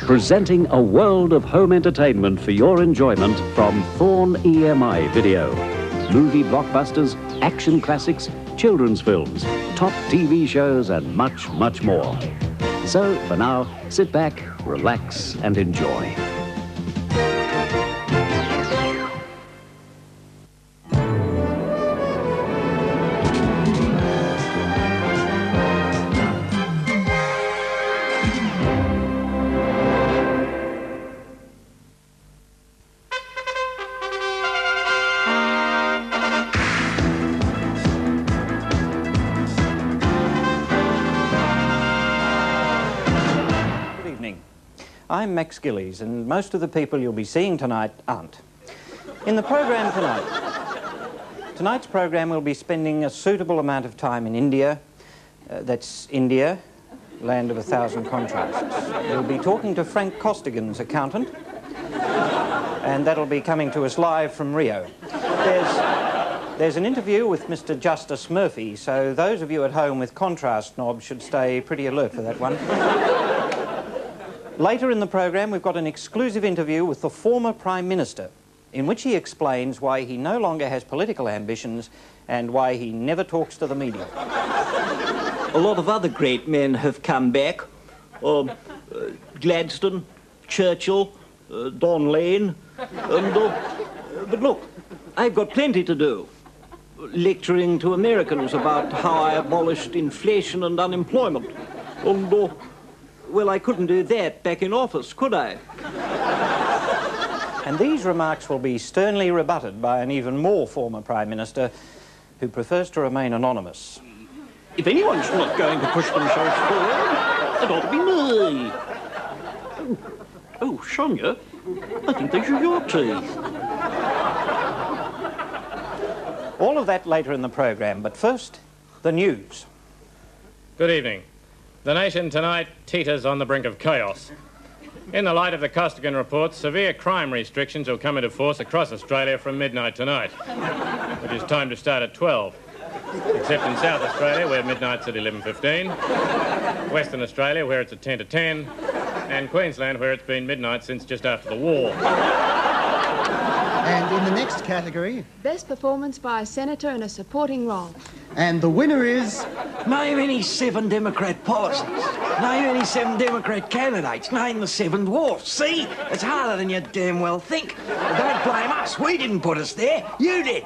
Presenting a world of home entertainment for your enjoyment from Thorn EMI Video. Movie blockbusters, action classics, children's films, top TV shows and much, much more. So, for now, sit back, relax and enjoy. I'm Max Gillies, and most of the people you'll be seeing tonight aren't. In the program tonight's program will be spending a suitable amount of time in India. That's India, land of 1,000 contrasts. We'll be talking to Frank Costigan's accountant, and that'll be coming to us live from Rio. There's an interview with Mr. Justice Murphy, so those of you at home with contrast knobs should stay pretty alert for that one. Later in the program, we've got an exclusive interview with the former Prime Minister, in which he explains why he no longer has political ambitions and why he never talks to the media. A lot of other great men have come back. Gladstone, Churchill, Don Lane, but look, I've got plenty to do. Lecturing to Americans about how I abolished inflation and unemployment. Well, I couldn't do that back in office, could I? And these remarks will be sternly rebutted by an even more former Prime Minister who prefers to remain anonymous. If anyone's not going to push themselves forward, it ought to be me. Oh, Sonia, I think these are your teeth. All of that later in the program, but first, the news. Good evening. The nation tonight teeters on the brink of chaos. In the light of the Costigan report, severe crime restrictions will come into force across Australia from midnight tonight, which is time to start at 12. Except in South Australia, where midnight's at 11:15, Western Australia, where it's at 10 to 10, and Queensland, where it's been midnight since just after the war. And in the next category... Best performance by a senator in a supporting role. And the winner is... Name any 7 Democrat policies. Name any 7 Democrat candidates. Name the 7 dwarfs. See? It's harder than you damn well think. But don't blame us. We didn't put us there. You did.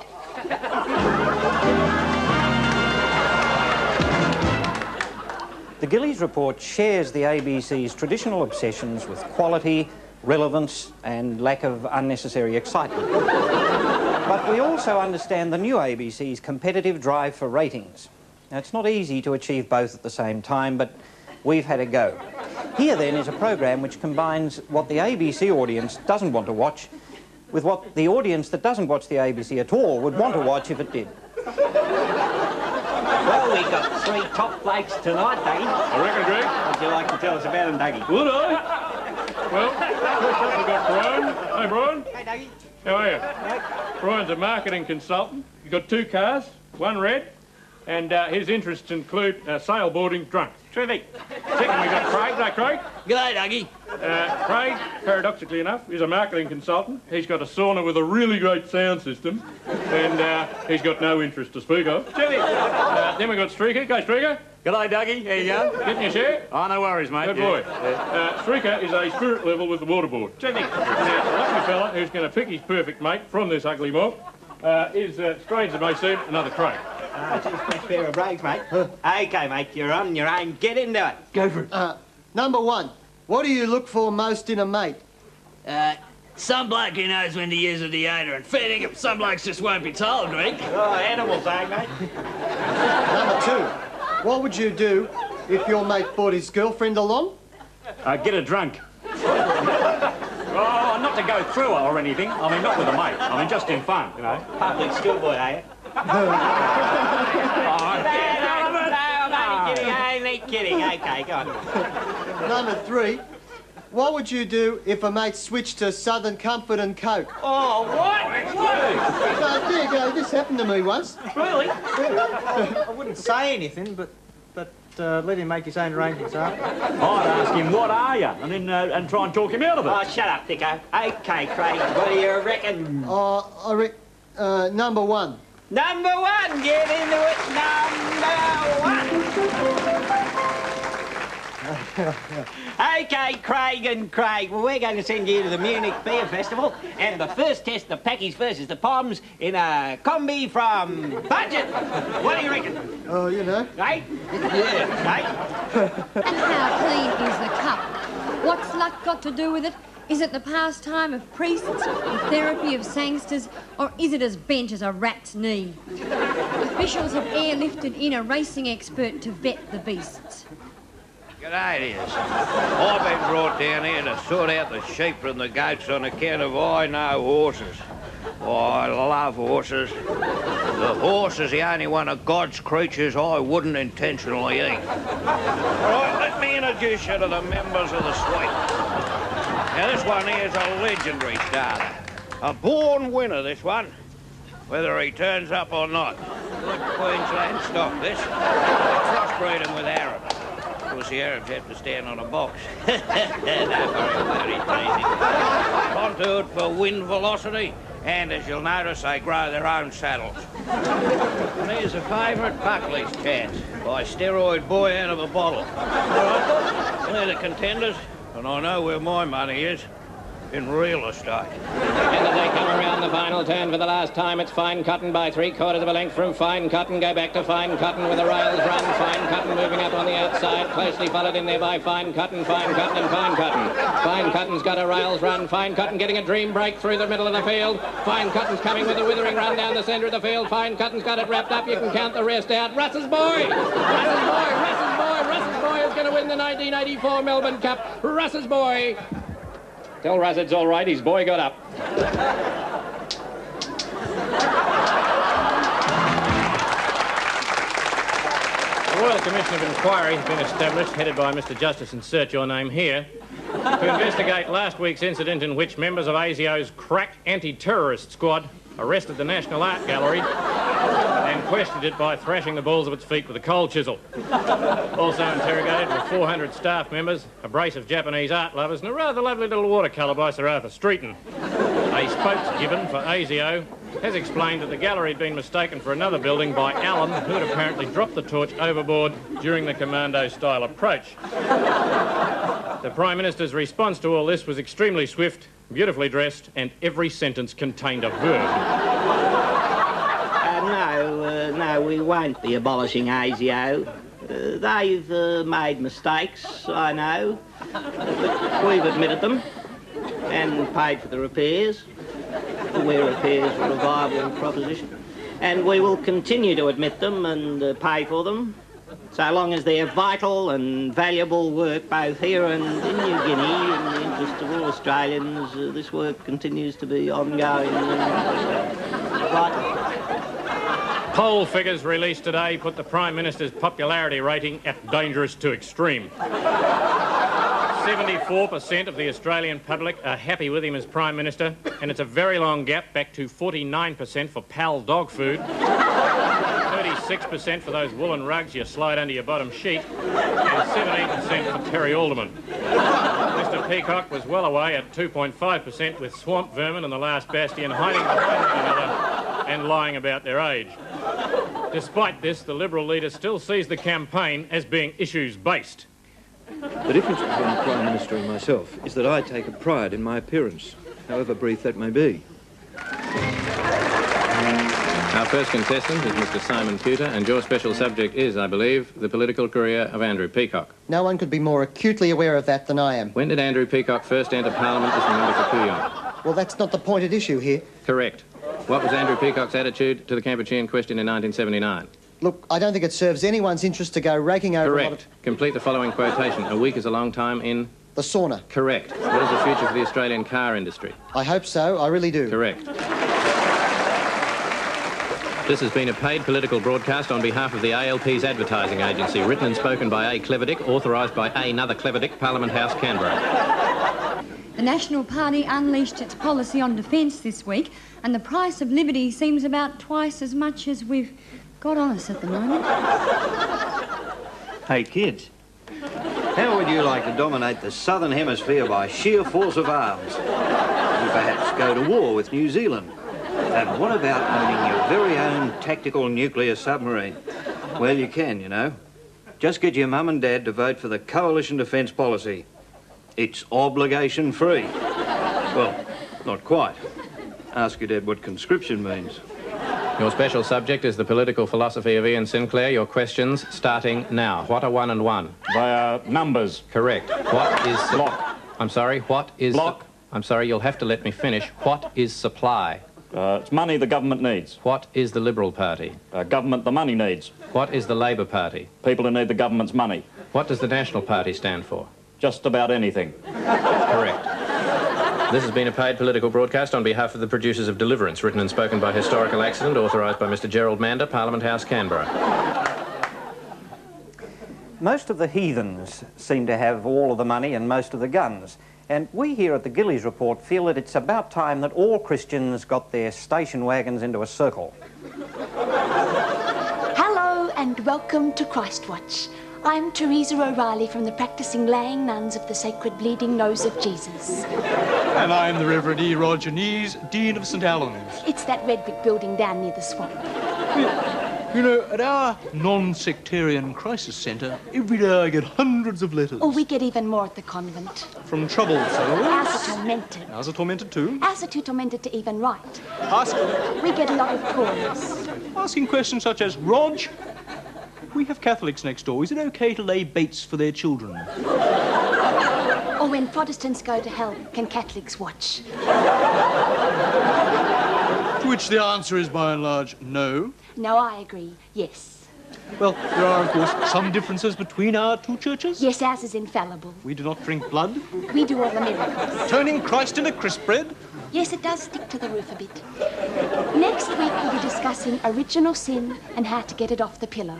The Gillies report shares the ABC's traditional obsessions with quality, relevance and lack of unnecessary excitement. But we also understand the new ABC's competitive drive for ratings. Now, it's not easy to achieve both at the same time, but we've had a go. Here, then, is a program which combines what the ABC audience doesn't want to watch with what the audience that doesn't watch the ABC at all would want to watch if it did. Well, we've got 3 top blokes tonight, Dougie. I reckon, Greg. Would you like to tell us about them, Dougie? Would I? Well, first up we've got Brian. Hey, Brian. Hey, Dougie. How are you? Brian's a marketing consultant. He's got 2 cars, one red, and his interests include sailboarding drunk. Terrific. Second, we've got Craig. Hey, Craig. G'day, Dougie. Craig, paradoxically enough, is a marketing consultant. He's got a sauna with a really great sound system, and he's got no interest to speak of. Terrific. Then we've got Streaker. Go, Streaker. G'day, Dougie. How you going? Getting your share? Oh, no worries, mate. Good boy. Streaker is a spirit level with the waterboard. Terrific. Now, the lucky fella who's going to pick his perfect mate from this ugly mob is, strange as it may seem, another Craig. Just a pair of brakes, mate. OK, mate, you're on your own. Get into it. Go for it. Number 1, what do you look for most in a mate? Some bloke who knows when to use a deodorant. Fair dinkum, some blokes just won't be told, Greg. Oh, animals, eh, mate? Number 2, what would you do if your mate brought his girlfriend along? Get her drunk. Oh, not to go through her or anything. I mean, not with a mate. I mean, just in fun, you know. Public schoolboy, eh? Kidding. Okay, go on. Number 3, what would you do if a mate switched to Southern Comfort and Coke? Oh, what? There you go, this happened to me once. Really? I wouldn't say anything, but let him make his own arrangements, huh? I'd ask him, what are you? And then and try and talk him out of it. Oh, shut up, Thicko. OK, Craig, what do you reckon? Number one. Number one, get into it, number one. OK, Craig and Craig, well, we're going to send you to the Munich Beer Festival, and the first test of Packies versus the Poms in a combi from Budget. What do you reckon? Oh, you know. Right? Yeah, right? And how clean is the cup? What's luck got to do with it? Is it the pastime of priests, the therapy of sangsters, or is it as bent as a rat's knee? Officials have airlifted in a racing expert to vet the beasts. G'day, dears. I've been brought down here to sort out the sheep from the goats on account of I know horses. Oh, I love horses. The horse is the only one of God's creatures I wouldn't intentionally eat. All right, let me introduce you to the members of the suite. Now, this one here's a legendary starter. A born winner, this one, whether he turns up or not. Good Queensland stock, this. Crossbreed him with Arabs. Of course, the Arabs have to stand on a box. Don't worry about it, contoured for wind velocity, and as you'll notice, they grow their own saddles. And here's a favourite Buckley's chance by Steroid Boy out of a bottle. All right, they're the contenders. And I know where my money is, in real estate. And as they come around the final turn for the last time, it's Fine Cotton by 3/4 of a length from Fine Cotton. Go back to Fine Cotton with a rails run. Fine Cotton moving up on the outside, closely followed in there by Fine Cotton, Fine Cotton and Fine Cotton. Fine Cotton's got a rails run. Fine Cotton getting a dream break through the middle of the field. Fine Cotton's coming with a withering run down the centre of the field. Fine Cotton's got it wrapped up. You can count the rest out. Russ's boy! Russ's boy! Russ's boy! Russ's boy is going to win the 1984 Melbourne Cup. Russ's boy! Tell Russ it's all right, his boy got up. The Royal Commission of Inquiry has been established, headed by Mr Justice, insert your name here, to investigate last week's incident in which members of ASIO's crack anti-terrorist squad arrested the National Art Gallery and questioned it by thrashing the balls of its feet with a coal chisel. Also interrogated were 400 staff members, a brace of Japanese art lovers, and a rather lovely little watercolour by Sir Arthur Streeton. A spokesgiven for ASIO has explained that the gallery had been mistaken for another building by Allen, who had apparently dropped the torch overboard during the commando-style approach. The Prime Minister's response to all this was extremely swift, beautifully dressed, and every sentence contained a verb. No, we won't be abolishing ASIO. They've made mistakes, I know, but we've admitted them and paid for the repairs, where repairs were a viable proposition. And we will continue to admit them and pay for them, so long as they're vital and valuable work both here and in New Guinea. In the interest of all Australians, this work continues to be ongoing and vital. Poll figures released today put the Prime Minister's popularity rating at dangerous to extreme. 74% of the Australian public are happy with him as Prime Minister, and it's a very long gap back to 49% for PAL dog food, 36% for those woolen rugs you slide under your bottom sheet, and 17% for Terry Alderman. Mr Peacock was well away at 2.5% with swamp vermin and the last bastion hiding behind one another and lying about their age. Despite this, the Liberal leader still sees the campaign as being issues-based. The difference between the Prime Minister and myself is that I take a pride in my appearance, however brief that may be. Our first contestant is Mr Simon Pewter, and your special subject is, I believe, the political career of Andrew Peacock. No one could be more acutely aware of that than I am. When did Andrew Peacock first enter Parliament as the member for Kooyong? Well, that's not the point at issue here. Correct. What was Andrew Peacock's attitude to the Kampuchean question in 1979? Look, I don't think it serves anyone's interest to go raking over... Correct. Complete the following quotation. A week is a long time in... The sauna. Correct. What is the future for the Australian car industry? I hope so. I really do. Correct. This has been a paid political broadcast on behalf of the ALP's advertising agency, written and spoken by A. Cleverdick, authorised by another Cleverdick, Parliament House, Canberra. The National Party unleashed its policy on defence this week, and the price of liberty seems about twice as much as we've got on us at the moment. Hey, kids, how would you like to dominate the Southern Hemisphere by sheer force of arms? And perhaps go to war with New Zealand? And what about owning your very own tactical nuclear submarine? Well, you can, you know. Just get your mum and dad to vote for the coalition defence policy. It's obligation free. Well, not quite. Ask your dad what conscription means. Your special subject is the political philosophy of Ian Sinclair. Your questions starting now. What are 1 and 1? They are numbers. Correct. What is... Block. I'm sorry, what is... Block. I'm sorry, you'll have to let me finish. What is supply? It's money the government needs. What is the Liberal Party? Government the money needs. What is the Labor Party? People who need the government's money. What does the National Party stand for? Just about anything. Correct. This has been a paid political broadcast on behalf of the producers of Deliverance, written and spoken by Historical Accident, authorised by Mr. Gerald Mander, Parliament House, Canberra. Most of the heathens seem to have all of the money and most of the guns. And we here at the Gillies Report feel that it's about time that all Christians got their station wagons into a circle. Hello and welcome to Christwatch. I'm Teresa O'Reilly from the practising laying nuns of the Sacred Bleeding Nose of Jesus. And I'm the Reverend E. Roger Nees, Dean of St. Allen's. It's that red brick building down near the swamp. You know, at our non-sectarian crisis centre, every day I get hundreds of letters. Oh, we get even more at the convent. From troubled souls. Ours are tormented. Ours are tormented too. Ours are too tormented to even write. Asking... We get a lot of calls. Asking questions such as, Rog, we have Catholics next door. Is it okay to lay baits for their children? Or when Protestants go to hell, can Catholics watch? To which the answer is, by and large, no. No, I agree. Yes. Well, there are, of course, some differences between our two churches. Yes, ours is infallible. We do not drink blood. We do all the miracles. Turning Christ into crisp bread. Yes, it does stick to the roof a bit. Next week, we'll be discussing original sin and how to get it off the pillow.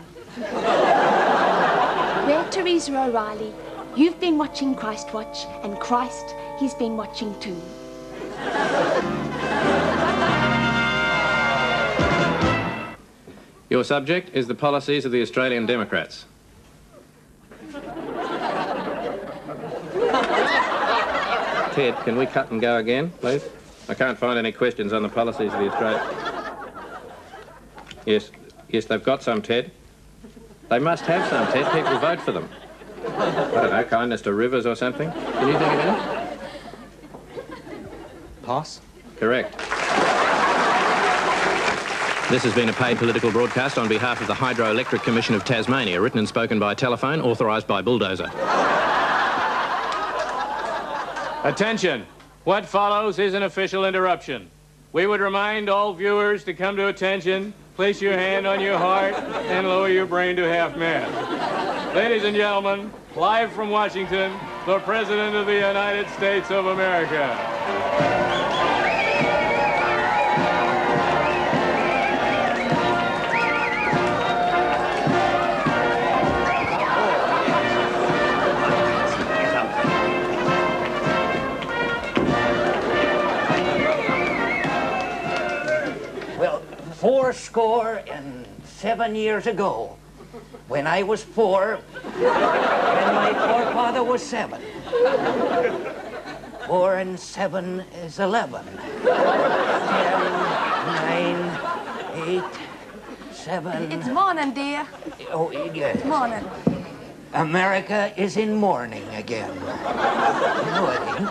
Well, Teresa O'Reilly, you've been watching Christwatch, and Christ, he's been watching too. Your subject is the policies of the Australian Democrats. Ted, can we cut and go again, please? I can't find any questions on the policies of the Australian... Yes, they've got some, Ted. They must have some, Ted. People vote for them. I don't know, kindness to rivers or something. Can you think of any? Pass. Correct. This has been a paid political broadcast on behalf of the Hydroelectric Commission of Tasmania, written and spoken by telephone, authorised by Bulldozer. Attention! What follows is an official interruption. We would remind all viewers to come to attention, place your hand on your heart, and lower your brain to half-mast. Ladies and gentlemen, live from Washington, the President of the United States of America. Well, 7 years ago, when I was 4, and my forefather was 7. 4 and 7 is 11. 10, 9, 8, 7... It's morning, dear. Oh, yes. Morning. America is in mourning again. No, it ain't.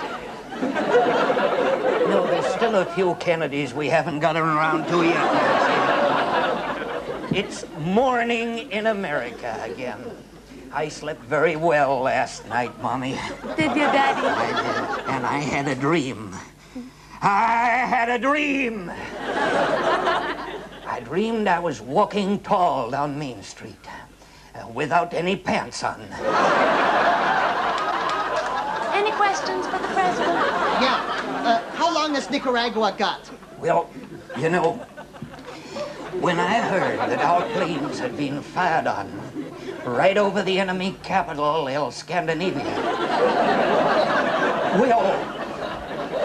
No, there's still a few Kennedys we haven't gotten around to yet. It's morning in America again. I slept very well last night, Mommy. Did you, Daddy? I did, and I had a dream. I had a dream! I dreamed I was walking tall down Main Street, without any pants on. Any questions for the President? Yeah. How long has Nicaragua got? Well, you know, when I heard that our planes had been fired on right over the enemy capital, El Scandinavia, well,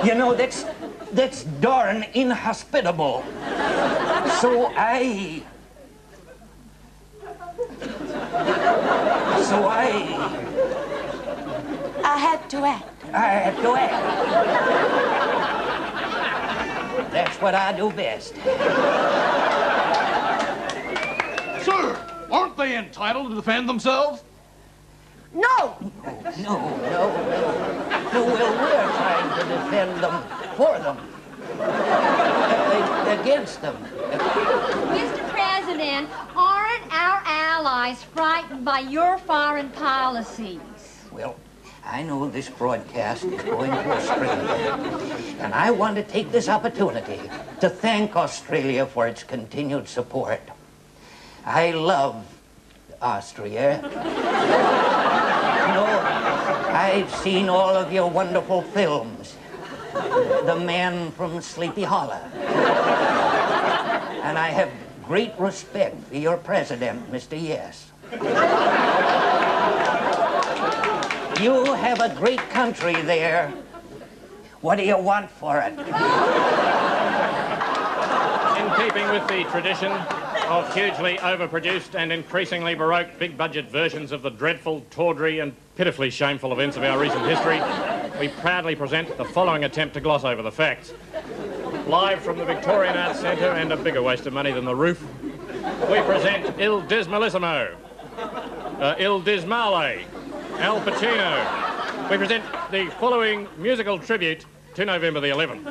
you know, that's darn inhospitable. So So I had to act. I had to act. That's what I do best. Sir, aren't they entitled to defend themselves? No! No, well, we're trying to defend them for them. Against them. Mr. President, aren't our allies frightened by your foreign policies? Well, I know this broadcast is going to Australia, and I want to take this opportunity to thank Australia for its continued support. I love Austria. You know, I've seen all of your wonderful films. The Man from Sleepy Hollow. And I have great respect for your president, Mr. Yes. You have a great country there. What do you want for it? In keeping with the tradition of hugely overproduced and increasingly baroque big-budget versions of the dreadful, tawdry and pitifully shameful events of our recent history, we proudly present the following attempt to gloss over the facts. Live from the Victorian Arts Centre, and a bigger waste of money than the roof, we present Il Dismalissimo, Il Dismale, Al Pacino. We present the following musical tribute to November the 11th.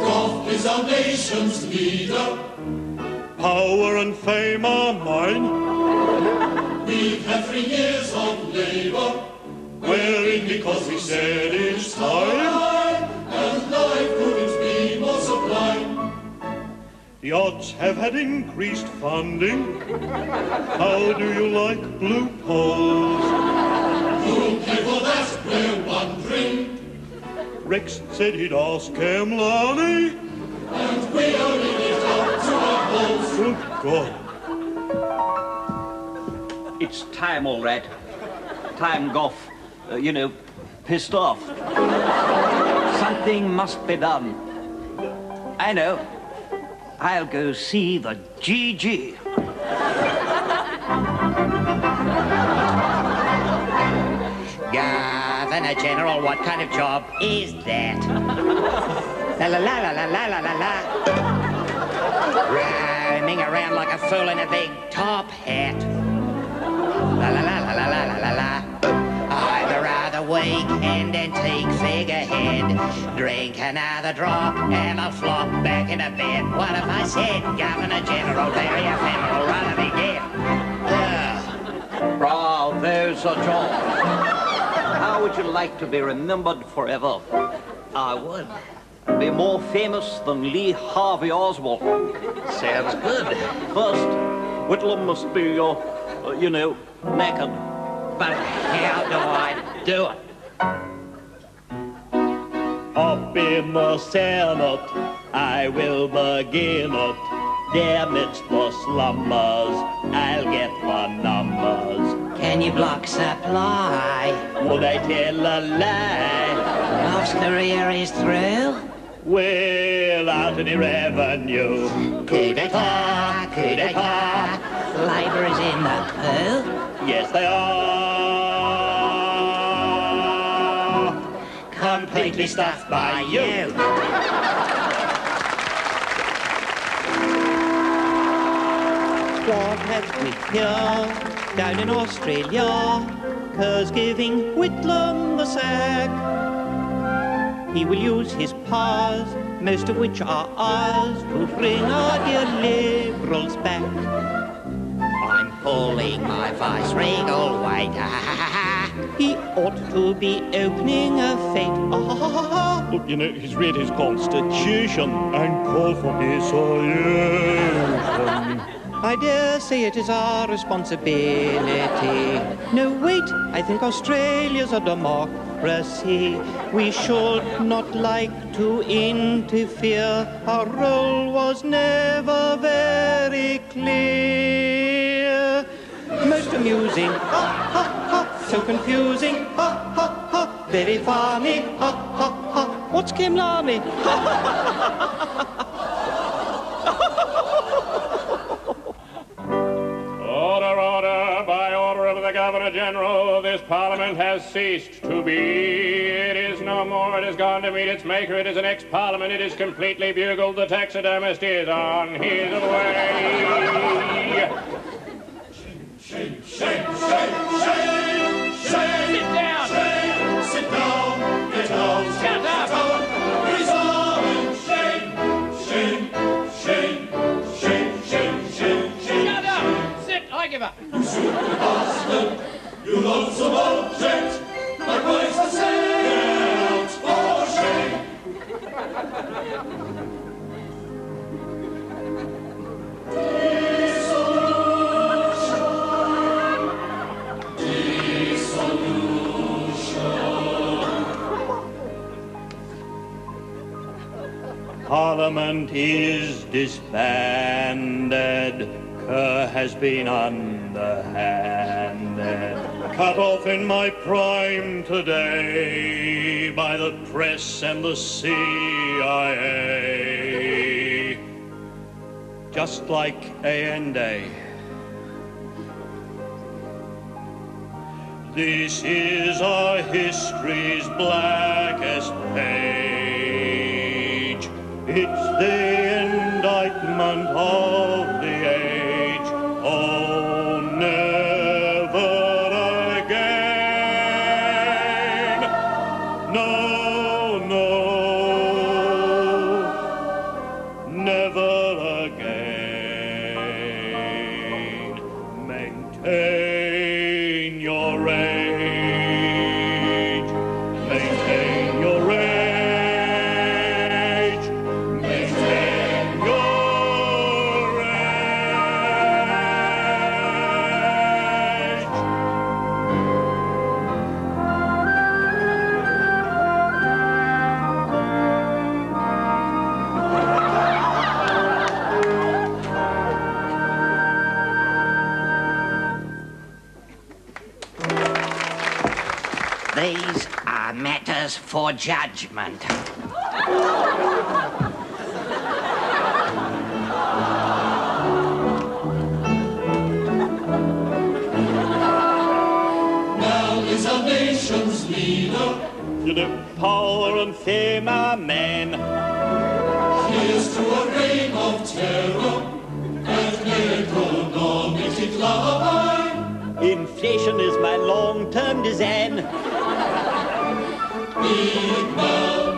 God is our nation's leader. Power and fame are mine. We've had 3 years of labour, Wearing because we said it's time. and life couldn't be more sublime. The odds have had increased funding. How do you like blue polls? Who'll pay for that, we're wondering, Rex said he'd ask Kemlani. and we are in it up to our holes. Good God. It's time, all right. Time Gough, pissed off. Something must be done. I know. I'll go see the GG. Governor General, what kind of job is that? La la la la la la la la la. Roaming around like a fool in a big top hat. La la la la la la la la la. I'm a rather weak and antique figurehead. Drink another drop and I'll flop back into bed. What have I said? Governor General, very ephemeral, rather be dead. Bravo, there's a job. How would you like to be remembered forever? I would. Be more famous than Lee Harvey Oswald. Sounds good. First, Whitlam must be, naked. But how do I do it? Up in the Senate, I will begin it. Damage the slumbers, I'll get the numbers. Can you block supply? Would I tell a lie? Goff's career is through? Well, out any revenue. Coup d'etat, coup d'etat. Labour is in the poo? Yes, they are. Completely stuffed by you. What has we here down in Australia? 'Cause giving Whitlam the sack. He will use his powers, most of which are ours, to bring our dear Liberals back. I'm pulling my vice-regal weight. He ought to be opening a fete. Look, he's read his constitution and called for dissolution. I dare say it is our responsibility. No, wait, I think Australia's a democracy. We should not like to interfere. Our role was never very clear. Most amusing, so confusing, very funny. Ha, ha, ha. What's Kimlarney? Order, order, by order of the Governor-General, this Parliament has ceased to be. It is no more, it has gone to meet its maker, it is an ex-Parliament, it is completely bugled, the taxidermist is on his way. Shame, shame, shame, shame, shame. Sit down. Shame, sit down. Get out. Shut up. Resign. Shame, shame, shame, shame, shame, shame, shame. Shut up. Sit. I give up. You stupid bastard. You loathsome object. My voice to say out for shame. Parliament is disbanded. Kerr has been underhanded. Cut off in my prime today by the press and the CIA. Just like A&A. This is our history's blackest page. It's the indictment of the age. Oh, never again. No, no, never again. Maintain your rage. Maintain your rage. These are matters for judgment. Now is our nation's leader. To the power and fame, amen. Here's to a reign of terror and economic decline. Inflation is my long-term design. Big man,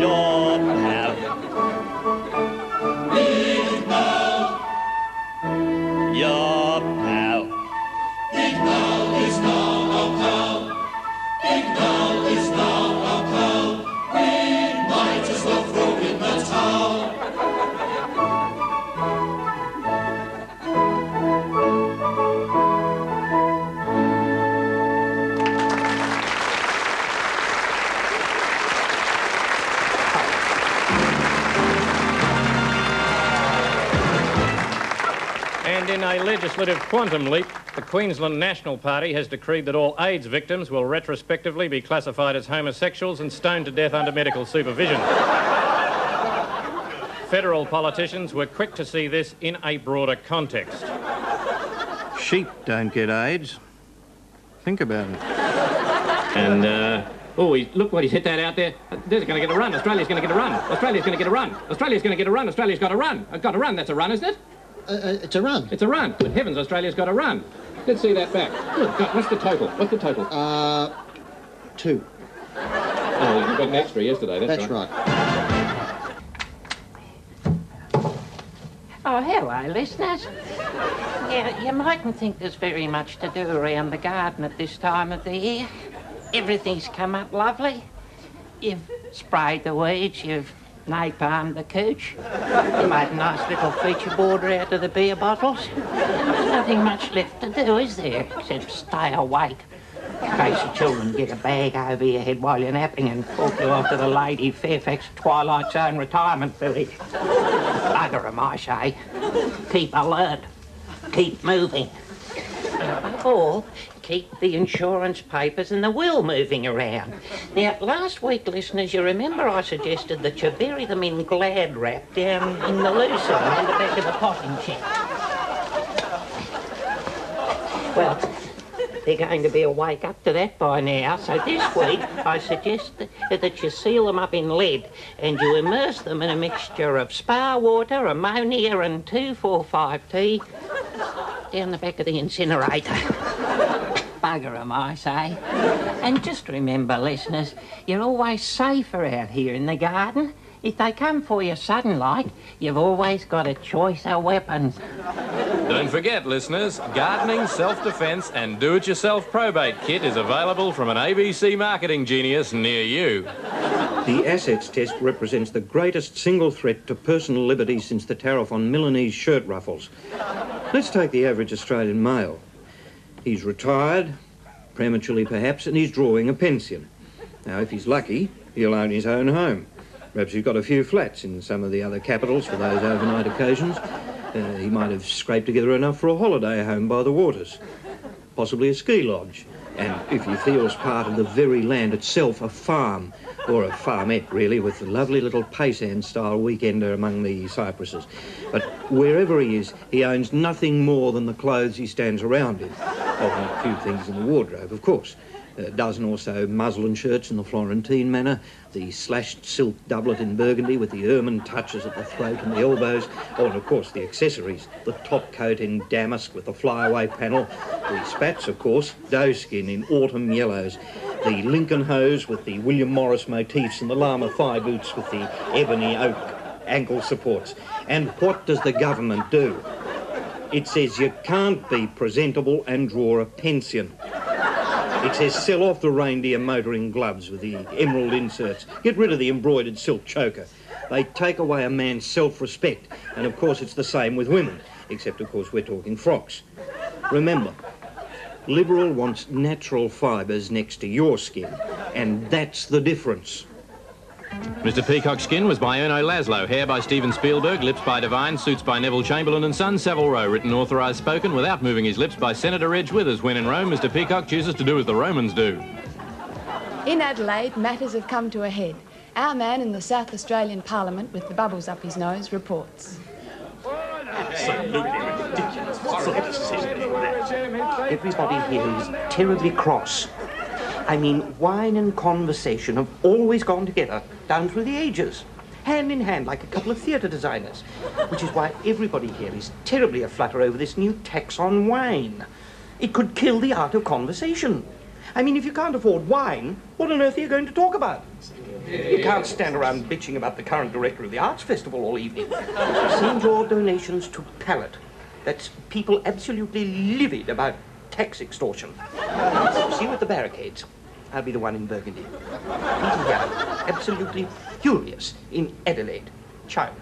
Your pal. big man, Your pal. big man is now our pal. Big man is now our pal. We might as well throw in the towel. And in a legislative quantum leap, the Queensland National Party has decreed that all AIDS victims will retrospectively be classified as homosexuals and stoned to death under medical supervision. Federal politicians were quick to see this in a broader context. Sheep don't get AIDS. Think about it. And, look what he's hit that out there. There's going to get a run. Australia's going to get a run. Australia's going to get a run. Australia's going to get a run. Australia's got a run. Got a run. That's a run, isn't it? It's a run. It's a run. Good heavens, Australia's got a run. Let's see that back. Good God, what's the total? What's the total? 2. Oh, you got an extra yesterday, That's right. Oh, hello, listeners. Yeah, you mightn't think there's very much to do around the garden at this time of the year. Everything's come up lovely. You've sprayed the weeds, you've napalmed the cooch. You made a nice little feature border out of the beer bottles. There's nothing much left to do, is there, except stay awake. In case the children get a bag over your head while you're napping and talk you off to the Lady Fairfax Twilight Zone retirement village. Bugger 'em, I say. Keep alert. Keep moving. all, keep the insurance papers and the will moving around. Now, last week, listeners, you remember I suggested that you bury them in glad wrap down in the lucerne at the back of the potting shed. Well, they're going to be awake up to that by now, so this week I suggest that you seal them up in lead and you immerse them in a mixture of spa water, ammonia and 2,4,5-T down the back of the incinerator. Bugger 'em, I say. And just remember, listeners, you're always safer out here in the garden. If they come for you sudden like, you've always got a choice of weapons. Don't forget, listeners, gardening, self-defence and do-it-yourself probate kit is available from an ABC marketing genius near you. The assets test represents the greatest single threat to personal liberty since the tariff on Milanese shirt ruffles. Let's take the average Australian male. He's retired, prematurely perhaps, and he's drawing a pension. Now, if he's lucky, he'll own his own home. Perhaps he's got a few flats in some of the other capitals for those overnight occasions. He might have scraped together enough for a holiday home by the waters, possibly a ski lodge, and if he feels part of the very land itself, a farm, or a farmette really, with a lovely little Paysan-style weekender among the cypresses. But wherever he is, he owns nothing more than the clothes he stands around in. Oh, and a few things in the wardrobe, of course. A dozen or so muslin shirts in the Florentine manner, the slashed silk doublet in burgundy with the ermine touches at the throat and the elbows, oh, and of course the accessories, the top coat in damask with the flyaway panel, the spats, of course, doeskin in autumn yellows, the Lincoln hose with the William Morris motifs and the llama thigh boots with the ebony oak ankle supports. And what does the government do? It says you can't be presentable and draw a pension. It says sell off the reindeer motoring gloves with the emerald inserts. Get rid of the embroidered silk choker. They take away a man's self-respect. And, of course, it's the same with women. Except, of course, we're talking frocks. Remember, Liberal wants natural fibres next to your skin. And that's the difference. Mr. Peacock's Skin was by Erno Laszlo, hair by Steven Spielberg, lips by Devine, suits by Neville Chamberlain and Son, Savile Row, written, authorised, spoken, without moving his lips by Senator Reg Withers. When in Rome, Mr. Peacock chooses to do as the Romans do. In Adelaide, matters have come to a head. Our man in the South Australian Parliament, with the bubbles up his nose, reports. Absolutely ridiculous. What sort of decision is that? Everybody here is terribly cross. I mean, wine and conversation have always gone together down through the ages, hand in hand like a couple of theatre designers, which is why everybody here is terribly aflutter over this new tax on wine. It could kill the art of conversation. I mean, if you can't afford wine, what on earth are you going to talk about? You can't stand around bitching about the current director of the Arts Festival all evening. Send your donations to Pallet. That's people absolutely livid about tax extortion. See you at the barricades. I'll be the one in Burgundy. Peter Young, absolutely furious in Adelaide, China.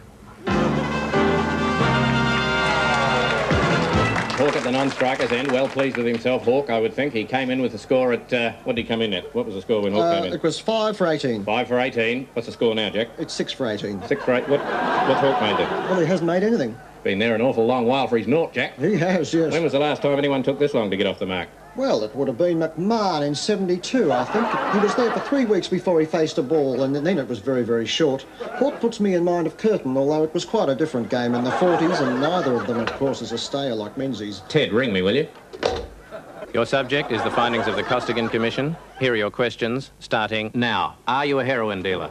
Hawke at the non-strikers end, well pleased with himself, Hawke, I would think. He came in with the score at... what did he come in at? What was the score when Hawke came in? It was 5 for 18. 5 for 18. What's the score now, Jack? It's 6 for 18. 6 for 8. What's Hawke made then? Well, he hasn't made anything. Been there an awful long while for his naught, Jack. He has, yes. When was the last time anyone took this long to get off the mark? Well, it would have been McMahon in 72, I think. He was there for 3 weeks before he faced a ball, and then it was very, very short. What puts me in mind of Curtin, although it was quite a different game in the 40s, and neither of them, of course, is a stayer like Menzies. Ted, ring me, will you? Your subject is the findings of the Costigan Commission. Here are your questions, starting now. Are you a heroin dealer?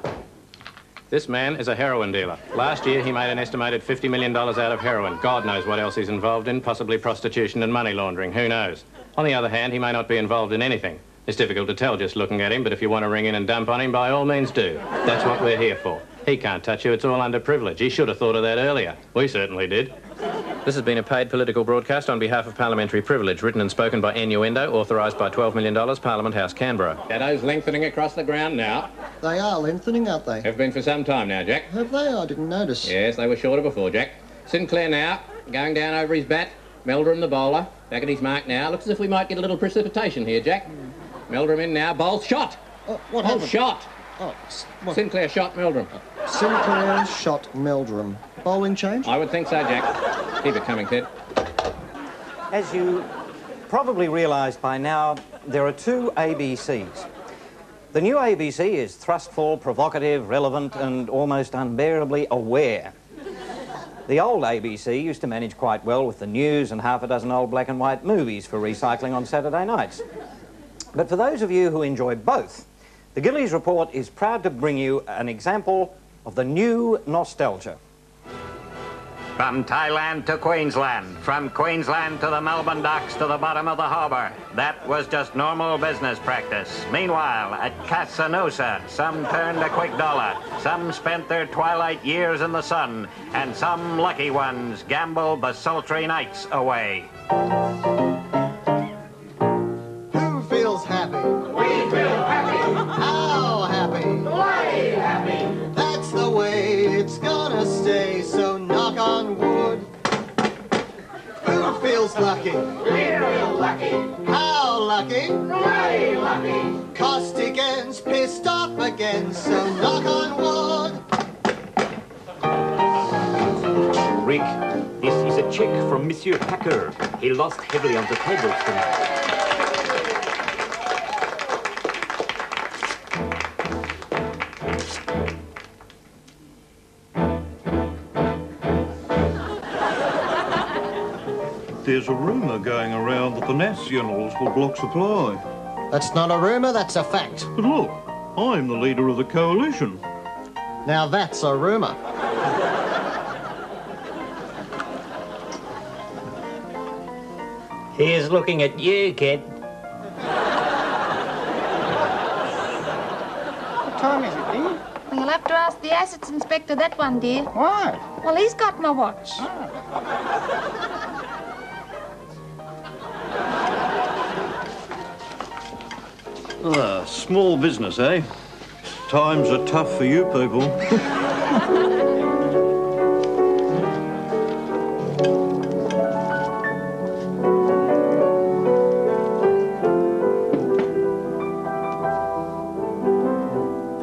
This man is a heroin dealer. Last year, he made an estimated $50 million out of heroin. God knows what else he's involved in, possibly prostitution and money laundering. Who knows? On the other hand, he may not be involved in anything. It's difficult to tell just looking at him, but if you want to ring in and dump on him, by all means do. That's what we're here for. He can't touch you. It's all under privilege. He should have thought of that earlier. We certainly did. This has been a paid political broadcast on behalf of parliamentary privilege, written and spoken by Innuendo, authorised by $12 million, Parliament House, Canberra. Shadows lengthening across the ground now. They are lengthening, aren't they? Have been for some time now, Jack. Have they? I didn't notice. Yes, they were shorter before, Jack. Sinclair now, going down over his bat. Meldrum the bowler, back at his mark now. Looks as if we might get a little precipitation here, Jack. Meldrum in now, bowl shot. What happened? Shot. Sinclair shot Meldrum. Sinclair shot Meldrum. Bowling change? I would think so, Jack. Keep it coming, Ted. As you probably realised by now there are two ABCs. The new ABC is thrustful, provocative, relevant and almost unbearably aware. The old ABC used to manage quite well with the news and half a dozen old black and white movies for recycling on Saturday nights. But for those of you who enjoy both, the Gillies Report is proud to bring you an example of the new nostalgia. From Thailand to Queensland, from Queensland to the Melbourne docks to the bottom of the harbour. That was just normal business practice. Meanwhile, at Casanusa, some turned a quick dollar, some spent their twilight years in the sun, and some lucky ones gambled the sultry nights away. Who feels happy? We feel happy. How happy? Way happy. That's the way it's gonna stay, so knock on wood. Who feels lucky? We feel lucky. How lucky? Way lucky. Caustic ends pissed off again, so knock on wood. Rick, this is a check from Monsieur Packer. He lost heavily on the tables tonight. There's a rumour going around that the Nationals will block supply. That's not a rumour, that's a fact. But look, I'm the leader of the coalition. Now that's a rumour. He's looking at you, kid. What time is it, dear? Well, you'll have to ask the assets inspector that one, dear. Why? Well, he's got my watch. Ah, small business, eh? Times are tough for you people.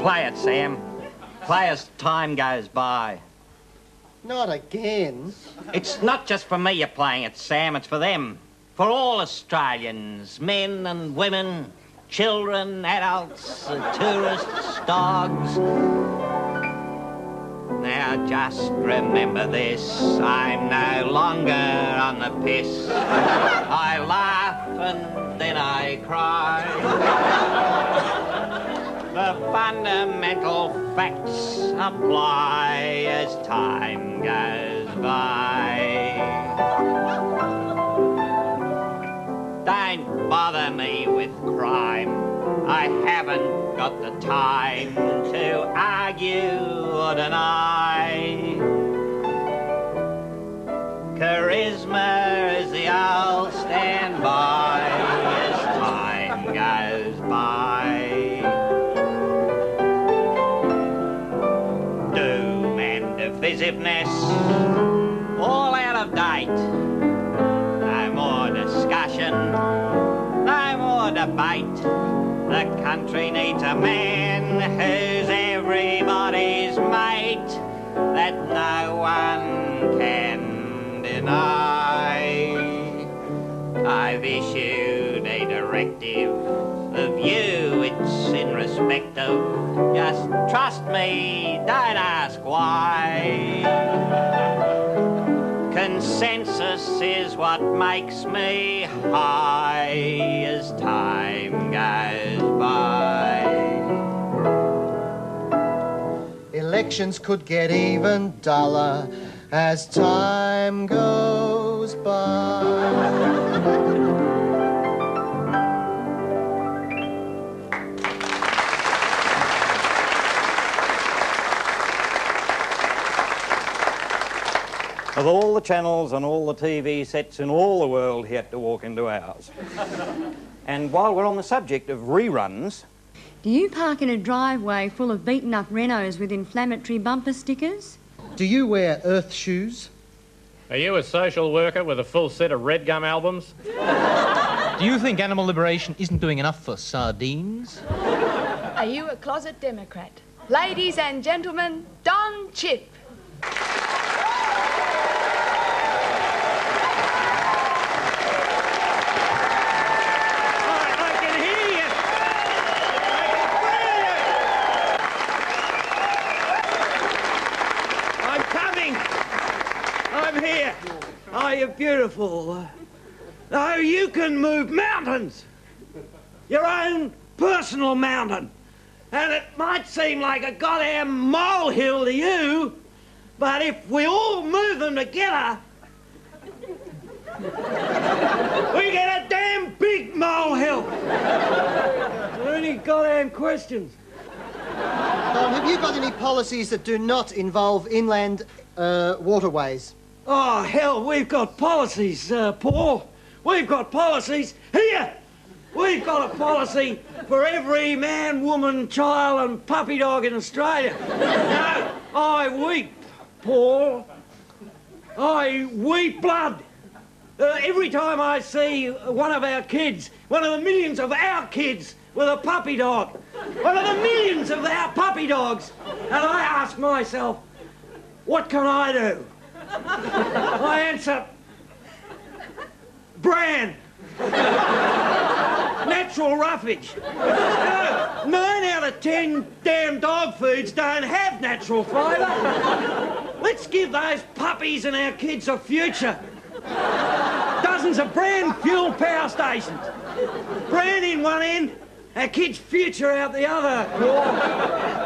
Play it, Sam. Play as time goes by. Not again. It's not just for me you're playing it, Sam. It's for them. For all Australians, men and women, children, adults, tourists, dogs. Now just remember this, I'm no longer on the piss. I laugh and then I cry. The fundamental facts apply as time goes by. Don't bother me with crime. I haven't got the time to argue or deny. Charisma is the old standby as time goes by. Doom and divisiveness, all out of date. No more discussion, no more debate. The country needs a man who's everybody's mate, that no one can deny. I've issued a directive of you, it's in respect of. Just trust me, don't ask why. Consensus is what makes me high as time goes by. Elections could get even duller as time goes by. Of all the channels and all the TV sets in all the world, he had to walk into ours. And while we're on the subject of reruns... Do you park in a driveway full of beaten-up Renaults with inflammatory bumper stickers? Do you wear earth shoes? Are you a social worker with a full set of Red Gum albums? Do you think animal liberation isn't doing enough for sardines? Are you a closet Democrat? Ladies and gentlemen, Don Chip. beautiful. Oh, you can move mountains. Your own personal mountain. And it might seem like a goddamn molehill to you, but if we all move them together, we get a damn big molehill. Are there any goddamn questions? Have you got any policies that do not involve inland waterways? Oh, hell, we've got policies, Paul. We've got policies here. We've got a policy for every man, woman, child and puppy dog in Australia. Now, I weep, Paul. I weep blood. Every time I see one of our kids, one of the millions of our kids with a puppy dog, one of the millions of our puppy dogs, and I ask myself, what can I do? I answer, bran. Natural roughage. 9 out of 10 damn dog foods don't have natural fibre. Let's give those puppies and our kids a future. Dozens of bran-fueled power stations. Bran in one end, our kids' future out the other, Paul.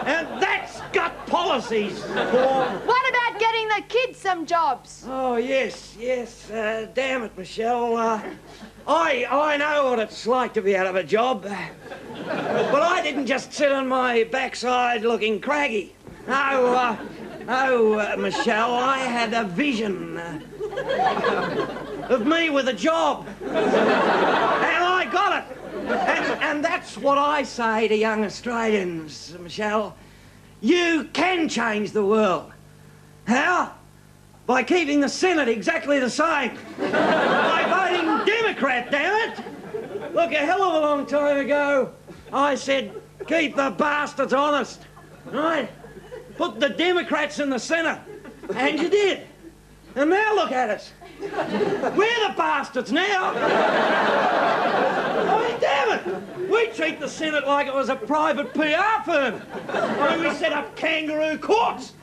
And that's got policies, Paul. What about getting the kids some jobs? Oh, yes. Damn it, Michelle. I know what it's like to be out of a job. But I didn't just sit on my backside looking craggy. No, Michelle, I had a vision of me with a job. And I got it. And that's what I say to young Australians, Michelle. You can change the world. How? By keeping the Senate exactly the same. By voting Democrat, damn it! Look, a hell of a long time ago, I said, keep the bastards honest, right? Put the Democrats in the Senate, and you did. And now look at us. We're the bastards now. I mean, damn it! We treat the Senate like it was a private PR firm. I mean, we set up kangaroo courts.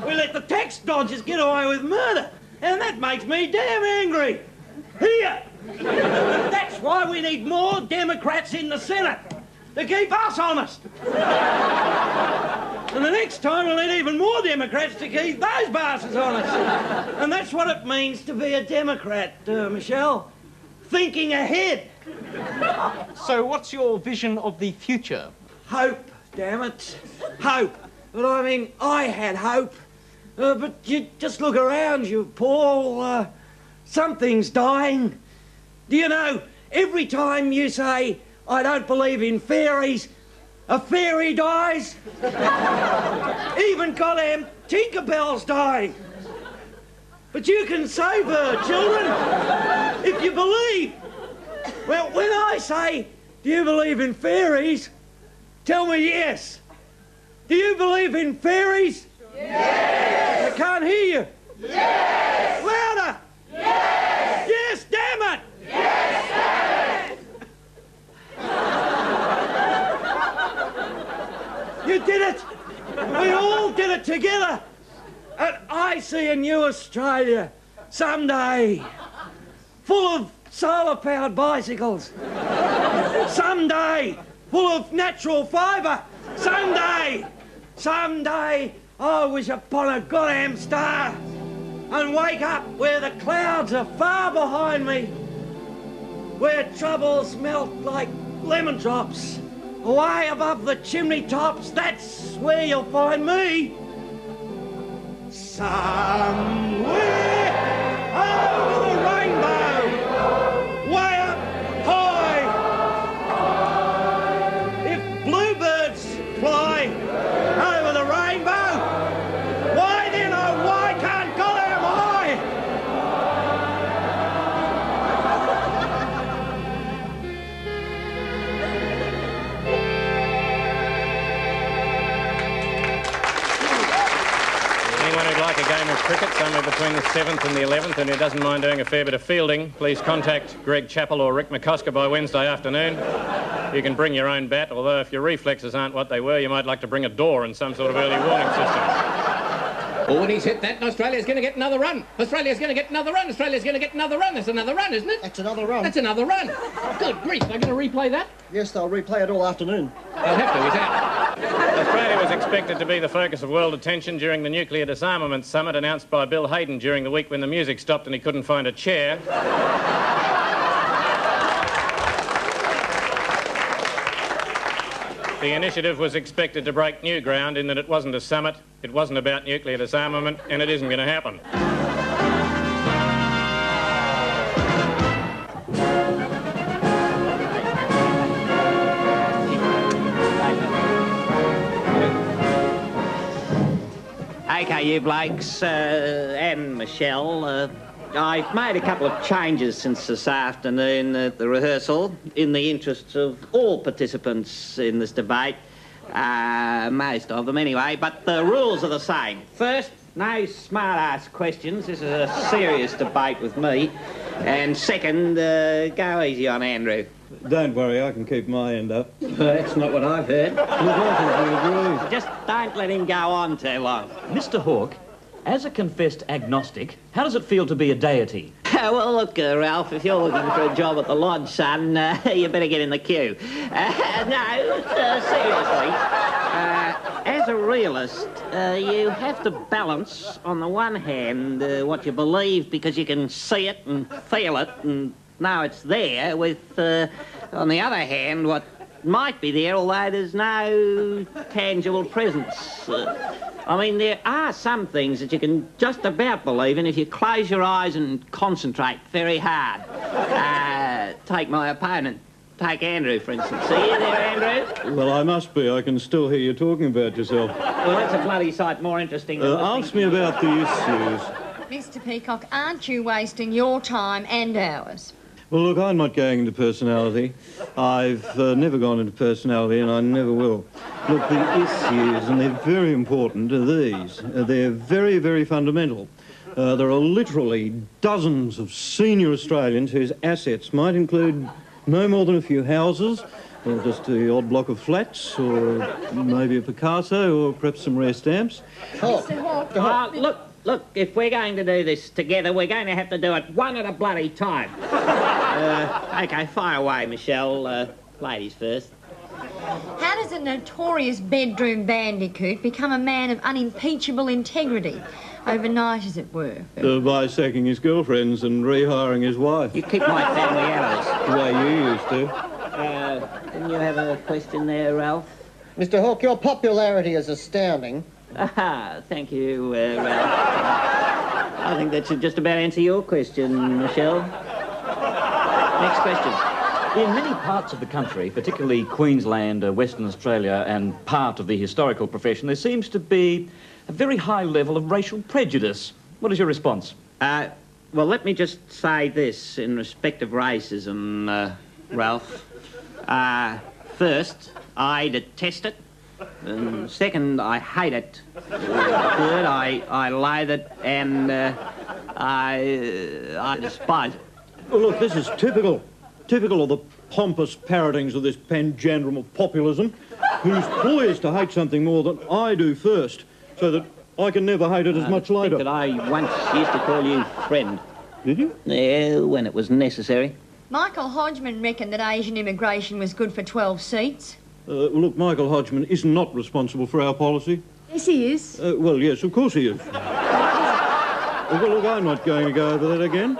We let the tax dodgers get away with murder. And that makes me damn angry. Here! That's why we need more Democrats in the Senate. To keep us honest. And the next time we'll need even more Democrats to keep those bastards honest. And that's what it means to be a Democrat, Michelle. Thinking ahead. So what's your vision of the future? Hope, damn it. Hope. But I mean, I had hope. But you just look around you, Paul. Something's dying. Do you know, every time you say, I don't believe in fairies, a fairy dies. Even goddamn Tinkerbell's dying. But you can save her, children, if you believe. Well, when I say, do you believe in fairies? Tell me yes. Do you believe in fairies? Yes. I can't hear you. Yes. Louder. Yes. Yes, damn it. Yes, damn it. You did it. We all did it together. And I see a new Australia someday, full of solar-powered bicycles. Someday, full of natural fibre. Someday, I'll wish upon a goddamn star and wake up where the clouds are far behind me, where troubles melt like lemon drops, way above the chimney tops. That's where you'll find me. Somewhere over the rainbow, way up high. If bluebirds fly over the rainbow, why then, oh, why can't goddamn I? Anyone who'd like a game of cricket somewhere between the 7th and the 11th and who doesn't mind doing a fair bit of fielding, please contact Greg Chappell or Rick McCosker by Wednesday afternoon. You can bring your own bat, although if your reflexes aren't what they were, you might like to bring a door and some sort of early warning system. Oh, and he's hit that, and Australia's going to get another run. Australia's going to get another run. Australia's going to get another run. That's another run, isn't it? That's another run. That's another run. Good grief, they're going to replay that? Yes, they'll replay it all afternoon. They'll have to, he's out. Australia was expected to be the focus of world attention during the nuclear disarmament summit announced by Bill Hayden during the week when the music stopped and he couldn't find a chair. The initiative was expected to break new ground in that it wasn't a summit, it wasn't about nuclear disarmament, and it isn't going to happen. OK, you blokes, and Michelle, I've made a couple of changes since this afternoon at the rehearsal in the interests of all participants in this debate. Most of them anyway, but the rules are the same. First, no smart-ass questions. This is a serious debate with me. And second, go easy on Andrew. Don't worry, I can keep my end up. That's not what I've heard. Just don't let him go on too long. Mr. Hawke, as a confessed agnostic, how does it feel to be a deity? Well, look, Ralph, if you're looking for a job at the lodge, son, you better get in the queue. Seriously, as a realist, you have to balance, on the one hand, what you believe because you can see it and feel it and know it's there, with, on the other hand, what might be there, although there's no tangible presence. I mean, there are some things that you can just about believe in if you close your eyes and concentrate very hard. Take my opponent. Take Andrew, for instance. See you there, Andrew? Well, I must be. I can still hear you talking about yourself. Well, that's a bloody sight more interesting than ask me about the issues. Mr. Peacock, aren't you wasting your time and ours? Well, look, I'm not going into personality. I've never gone into personality, and I never will. Look, the issues, and they're very important, are these. They're very, very fundamental. There are literally dozens of senior Australians whose assets might include no more than a few houses, or just the odd block of flats, or maybe a Picasso, or perhaps some rare stamps. Mr. Hawke, Look, if we're going to do this together, we're going to have to do it one at a bloody time. OK, fire away, Michelle. Ladies first. how does a notorious bedroom bandicoot become a man of unimpeachable integrity? Overnight, as it were. By sacking his girlfriends and rehiring his wife. You keep my family out of this. The way you used to. Didn't you have a question there, Ralph? Mr. Hawke, your popularity is astounding. Thank you, Ralph. I think that should just about answer your question, Michelle. Next question. In many parts of the country, particularly Queensland, Western Australia, and part of the historical profession, there seems to be a very high level of racial prejudice. What is your response? Well, let me just say this in respect of racism, Ralph. First, I detest it. And second, I hate it. Third, I loathe it. And I despise it. Well, look, this is typical of the pompous parrotings of this panjandrum of populism, who's poised to hate something more than I do first, so that I can never hate it as much later. That I once used to call you friend. Did you? Yeah, when it was necessary. Michael Hodgman reckoned that Asian immigration was good for 12 seats. Look, Michael Hodgman is not responsible for our policy. Yes, he is. Well, yes, of course he is. Well, look, I'm not going to go over that again.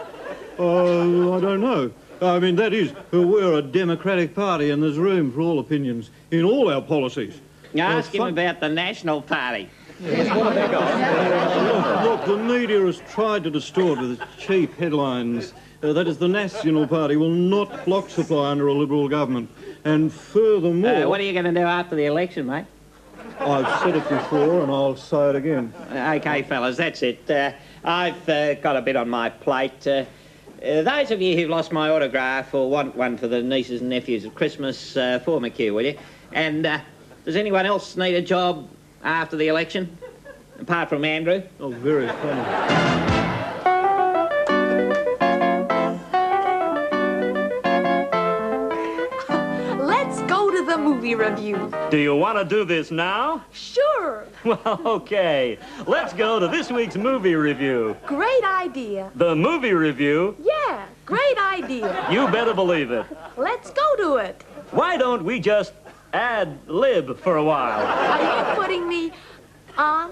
I don't know. I mean, that is, we're a democratic party and there's room for all opinions in all our policies. Ask him about the National Party. Yes, what have they got? Look, the media has tried to distort with its cheap headlines. That is, the National Party will not block supply under a Liberal government. And furthermore... what are you going to do after the election, mate? I've said it before and I'll say it again. OK, fellas, that's it. I've got a bit on my plate. Those of you who've lost my autograph or want one for the nieces and nephews at Christmas, form a queue, will you? And does anyone else need a job after the election, apart from Andrew? Oh, very funny. the movie review. Do you want to do this now? Sure. Well, okay. Let's go to this week's movie review. Great idea. The movie review? Yeah, great idea. You better believe it. Let's go to it. Why don't we just ad-lib for a while? Are you putting me on?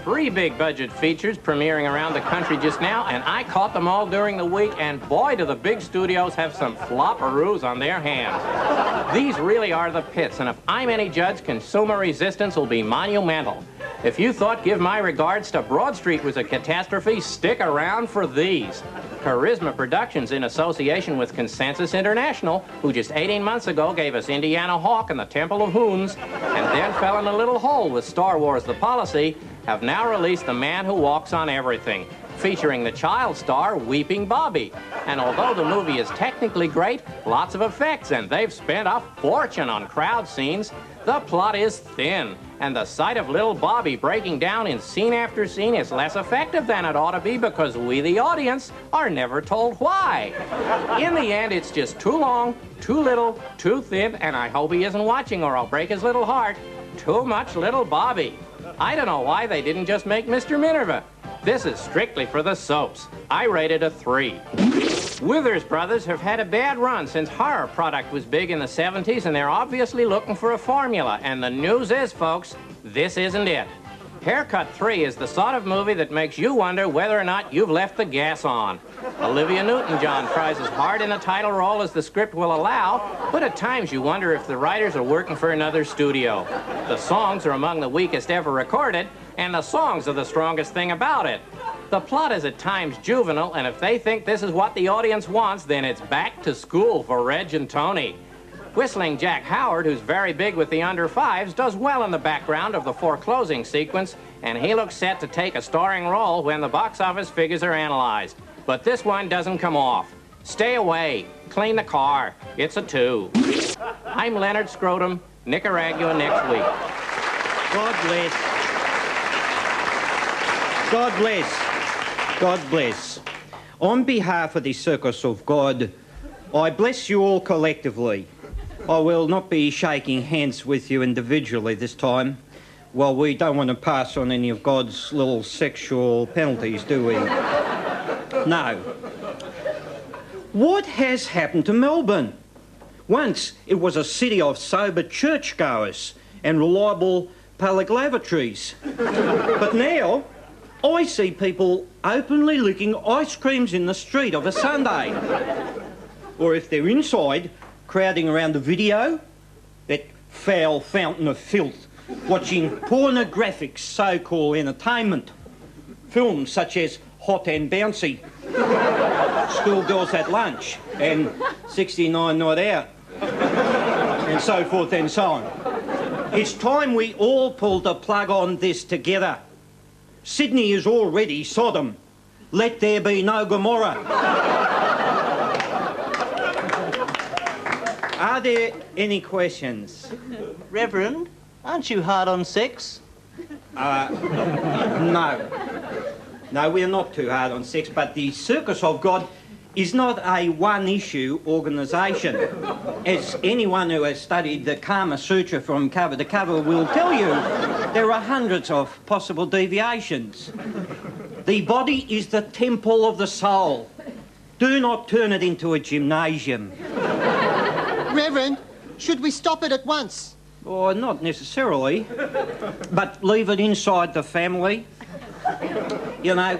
3 big budget features premiering around the country just now, and I caught them all during the week, and boy, do the big studios have some flopperoos on their hands. These really are the pits, and if I'm any judge, consumer resistance will be monumental. If you thought Give My Regards to Broad Street was a catastrophe, stick around for these. Charisma Productions, in association with Consensus International, who just 18 months ago gave us Indiana Hawk and the Temple of Hoons, and then fell in a little hole with Star Wars The Policy, have now released The Man Who Walks on Everything, featuring the child star Weeping Bobby. And although the movie is technically great, lots of effects, and they've spent a fortune on crowd scenes, the plot is thin, and the sight of little Bobby breaking down in scene after scene is less effective than it ought to be because we, the audience, are never told why. In the end, it's just too long, too little, too thin, and I hope he isn't watching or I'll break his little heart. Too much little Bobby. I don't know why they didn't just make Mr. Minerva. This is strictly for the soaps. I rated a 3. Withers Brothers have had a bad run since horror product was big in the 70s, and they're obviously looking for a formula. And the news is, folks, this isn't it. Haircut 3 is the sort of movie that makes you wonder whether or not you've left the gas on. Olivia Newton-John tries as hard in a title role as the script will allow, but at times you wonder if the writers are working for another studio. The songs are among the weakest ever recorded, and the songs are the strongest thing about it. The plot is at times juvenile, and if they think this is what the audience wants, then it's back to school for Reg and Tony. Whistling Jack Howard, who's very big with the under-5s, does well in the background of the foreclosing sequence, and he looks set to take a starring role when the box office figures are analyzed. But this one doesn't come off. Stay away. Clean the car. It's a 2. I'm Leonard Scrotum, Nicaragua next week. God bless. God bless. God bless. On behalf of the Circus of God, I bless you all collectively. I will not be shaking hands with you individually this time. Well, we don't want to pass on any of God's little sexual penalties, do we? No. What has happened to Melbourne? Once it was a city of sober churchgoers and reliable public lavatories. But now I see people openly licking ice creams in the street of a Sunday. Or if they're inside, crowding around the video, that foul fountain of filth, watching pornographic so-called entertainment. Films such as Hot and Bouncy, Schoolgirls at Lunch, and 69 Night Out, and so forth and so on. It's time we all pulled the plug on this together. Sydney is already Sodom. Let there be no Gomorrah. Are there any questions? Reverend, aren't you hard on sex? No. No, we're not too hard on sex, but the Circus of God is not a one-issue organisation. As anyone who has studied the Kama Sutra from cover to cover will tell you, there are hundreds of possible deviations. The body is the temple of the soul. Do not turn it into a gymnasium. Reverend, should we stop it at once? Oh, not necessarily, but leave it inside the family. You know,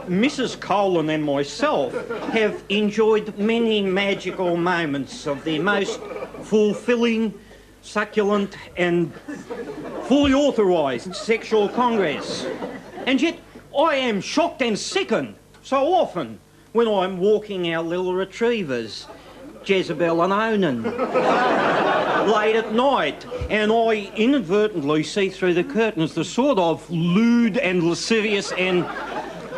Mrs. Colin and myself have enjoyed many magical moments of the most fulfilling, succulent and fully authorised sexual congress. And yet I am shocked and sickened so often when I'm walking our little retrievers, Jezebel and Onan, late at night, and I inadvertently see through the curtains the sort of lewd and lascivious and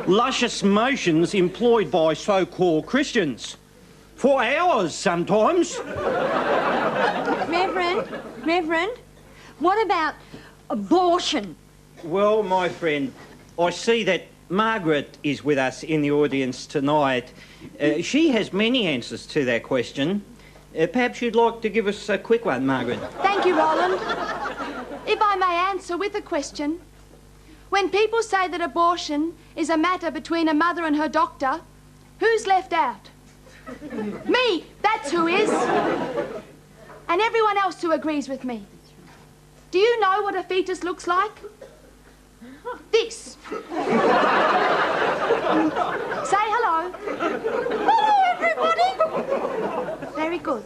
luscious motions employed by so-called Christians. For hours, sometimes. Reverend, what about abortion? Well, my friend, I see that Margaret is with us in the audience tonight. She has many answers to that question. Perhaps you'd like to give us a quick one, Margaret. Thank you, Roland. If I may answer with a question. When people say that abortion is a matter between a mother and her doctor, who's left out? Me, that's who is. And everyone else who agrees with me. Do you know what a fetus looks like? This. Say hello. Hello, everybody. Very good.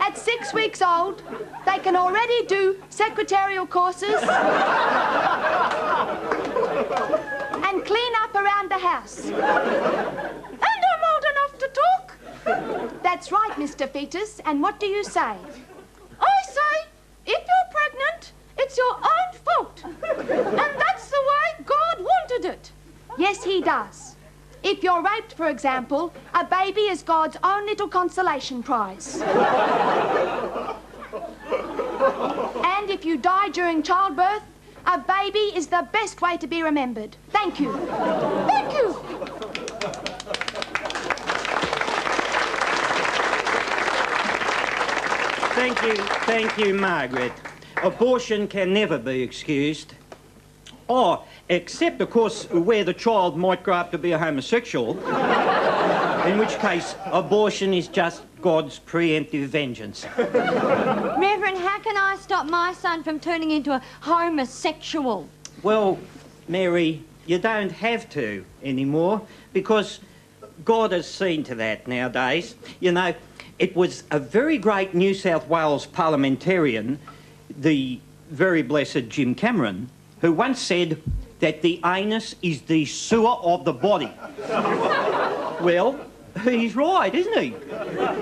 At 6 weeks old, they can already do secretarial courses and clean up around the house. And I'm old enough to talk. That's right, Mr. Fetus. And what do you say? I say, if you're pregnant, it's your own fault. And that's the way God wanted it. Yes, he does. If you're raped, for example, a baby is God's own little consolation prize. And if you die during childbirth, a baby is the best way to be remembered. Thank you. Thank you. Thank you, Margaret. Abortion can never be excused. Oh, except, of course, where the child might grow up to be a homosexual, in which case abortion is just God's preemptive vengeance. Reverend, how can I stop my son from turning into a homosexual? Well, Mary, you don't have to anymore, because God has seen to that nowadays. You know, it was a very great New South Wales parliamentarian, the very blessed Jim Cameron, who once said that the anus is the sewer of the body. Well, he's right, isn't he?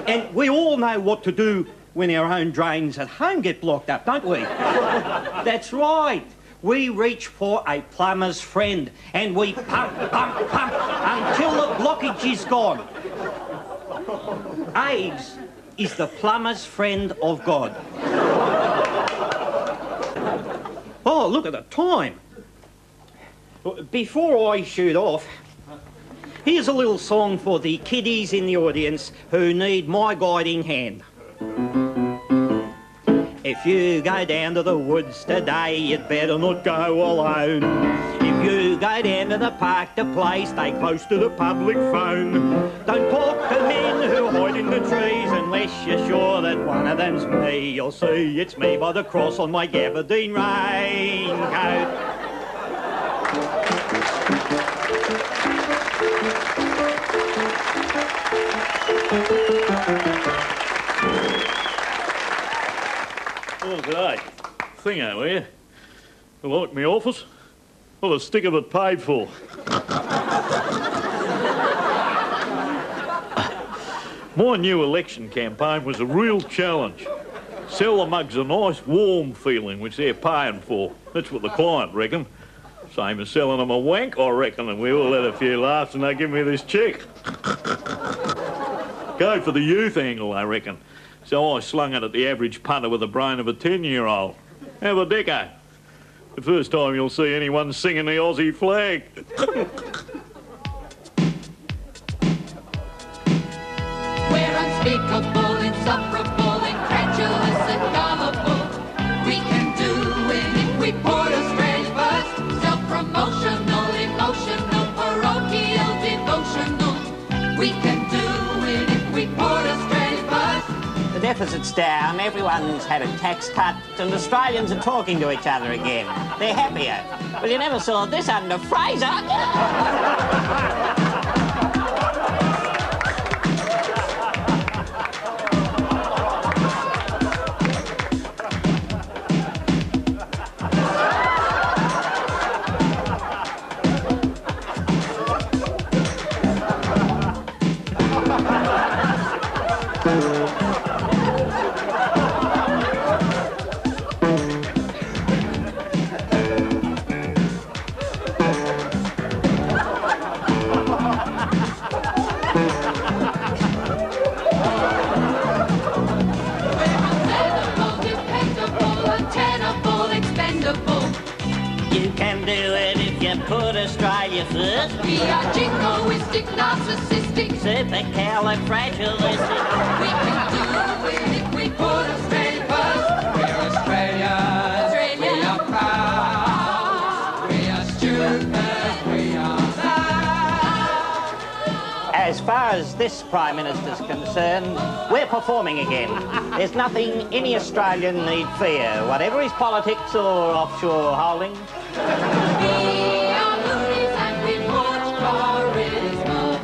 And we all know what to do when our own drains at home get blocked up, don't we? That's right. We reach for a plumber's friend and we pump, pump, pump until the blockage is gone. AIDS is the plumber's friend of God. Oh, look at the time. Before I shoot off, here's a little song for the kiddies in the audience who need my guiding hand. If you go down to the woods today, you'd better not go alone. If you go down to the park to play, stay close to the public phone. Don't talk to men who hide in the trees unless you're sure that one of them's me. You'll see it's me by the cross on my gabardine raincoat. Oh, g'day. Thingo here. You like me office? Well, a stick of it paid for. My new election campaign was a real challenge. Sell the mugs a nice warm feeling, which they're paying for. That's what the client reckon. Same as selling them a wank, I reckon, and we all had a few laughs and they give me this cheque. Go for the youth angle, I reckon. So I slung it at the average punter with the brain of a 10-year-old. Have a deco. The first time you'll see anyone singing the Aussie flag. We're unspeakable, insufferable, incredulous and gullible. We can do it if we put Australia first. Self-promotional, emotional, parochial, devotional. We can do it if we put Australia first. The deficit's down, everyone's had a tax cut, and Australians are talking to each other again. They're happier. Well, you never saw this under Fraser. You can do it if you put Australia first. We are jingoistic, narcissistic. Supercalifragilistic. We can do it if we put Australia first. We're Australians. We are proud. We are stupid. We are loud. As far as this Prime Minister's concerned, we're performing again. There's nothing any Australian need fear, whatever his politics or offshore holdings. We are loonies and we watch charisma.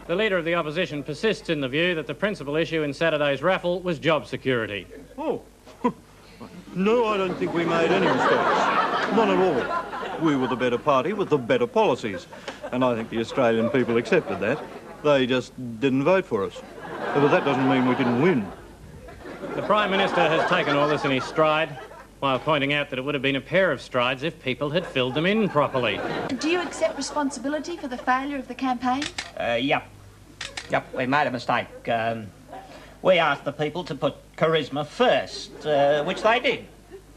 The Leader of the Opposition persists in the view that the principal issue in Saturday's raffle was job security. Oh, no, I don't think we made any mistakes. None at all. We were the better party with the better policies. And I think the Australian people accepted that. They just didn't vote for us. But that doesn't mean we didn't win. The Prime Minister has taken all this in his stride, while pointing out that it would have been a pair of strides if people had filled them in properly. Do you accept responsibility for the failure of the campaign? Yep, we made a mistake. We asked the people to put charisma first, which they did.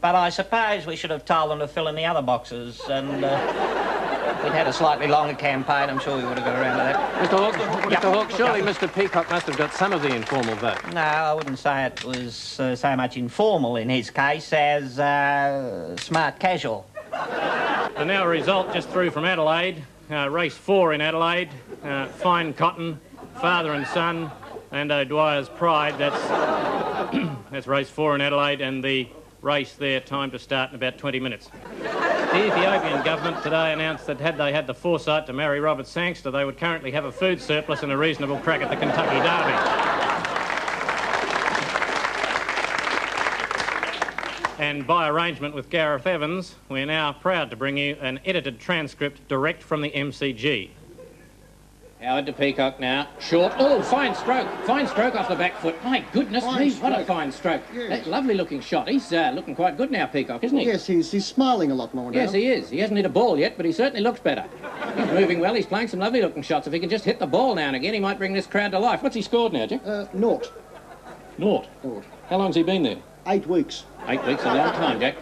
But I suppose we should have told them to fill in the other boxes, and if we'd had a slightly longer campaign, I'm sure we would have got around to that. Mr. Hawke, Mr. Hawke, surely Mr. Peacock must have got some of the informal vote. No, I wouldn't say it was so much informal in his case as smart casual. The now result just through from Adelaide, race 4 in Adelaide, Fine Cotton, Father and Son, and O'Dwyer's Pride. That's race 4 in Adelaide, and the race there timed to start in about 20 minutes. The Ethiopian government today announced that had they had the foresight to marry Robert Sangster, they would currently have a food surplus and a reasonable crack at the Kentucky Derby. And by arrangement with Gareth Evans, we're now proud to bring you an edited transcript direct from the MCG. Howard to Peacock now. Short. Oh, fine stroke. Fine stroke off the back foot. My goodness me, what a fine stroke. Yes. That lovely looking shot. He's looking quite good now, Peacock, isn't he? Yes, he's smiling a lot more now. Yes, he is. He hasn't hit a ball yet, but he certainly looks better. He's moving well. He's playing some lovely looking shots. If he can just hit the ball now and again, he might bring this crowd to life. What's he scored now, Jack? Naught. Naught? Naught. How long's he been there? 8 weeks. 8 weeks, a long time, Jack.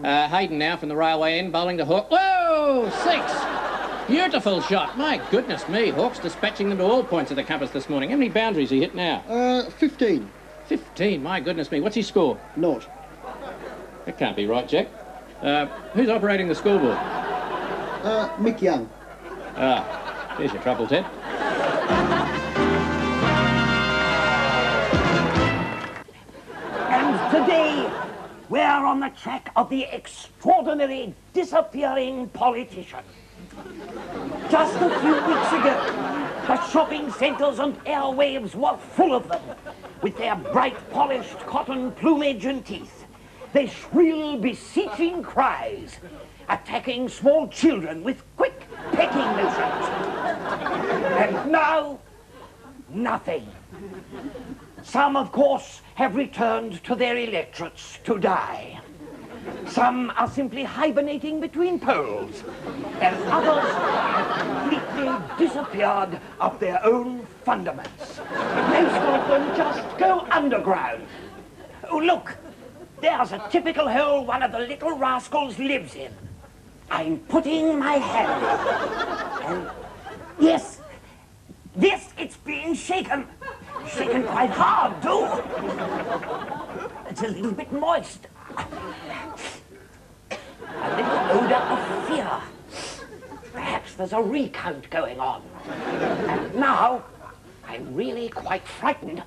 Hayden now from the railway end, bowling to Hawke. Whoa! 6! Beautiful shot. My goodness me. Hawke's dispatching them to all points of the compass this morning. How many boundaries he hit now? 15. 15? My goodness me. What's he score? Naught. That can't be right, Jack. Who's operating the scoreboard? Mick Young. Ah, there's your trouble, Ted. And today, we're on the track of the extraordinary disappearing politician. Just a few weeks ago, the shopping centres and airwaves were full of them, with their bright polished cotton plumage and teeth, their shrill beseeching cries, attacking small children with quick pecking motions. And now, nothing. Some, of course, have returned to their electorates to die. Some are simply hibernating between poles, and others have completely disappeared of their own fundaments. Most of them just go underground. Oh, look, there's a typical hole one of the little rascals lives in. I'm putting my hand in, and yes, it's being shaken. Shaken quite hard, too. It's a little bit moist. A little odour of fear. Perhaps there's a recount going on. And now, I'm really quite frightened.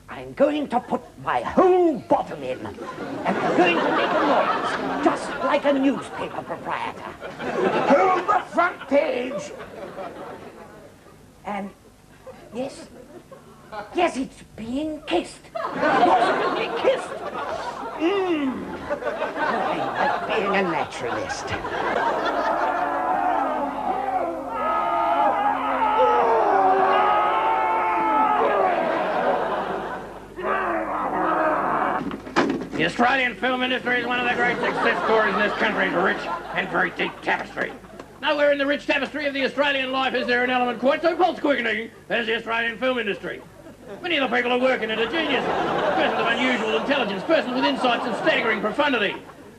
I'm going to put my whole bottom in. And I'm going to make a noise, just like a newspaper proprietor. Hold the front page. And, yes, it's being kissed. Possibly kissed. I like being a naturalist. The Australian film industry is one of the great success stories in this country's rich and very deep tapestry. Nowhere in the rich tapestry of the Australian life is there an element quite so pulse-quickening as the Australian film industry. Many of the people who work in it are geniuses, persons of unusual intelligence, persons with insights of staggering profundity.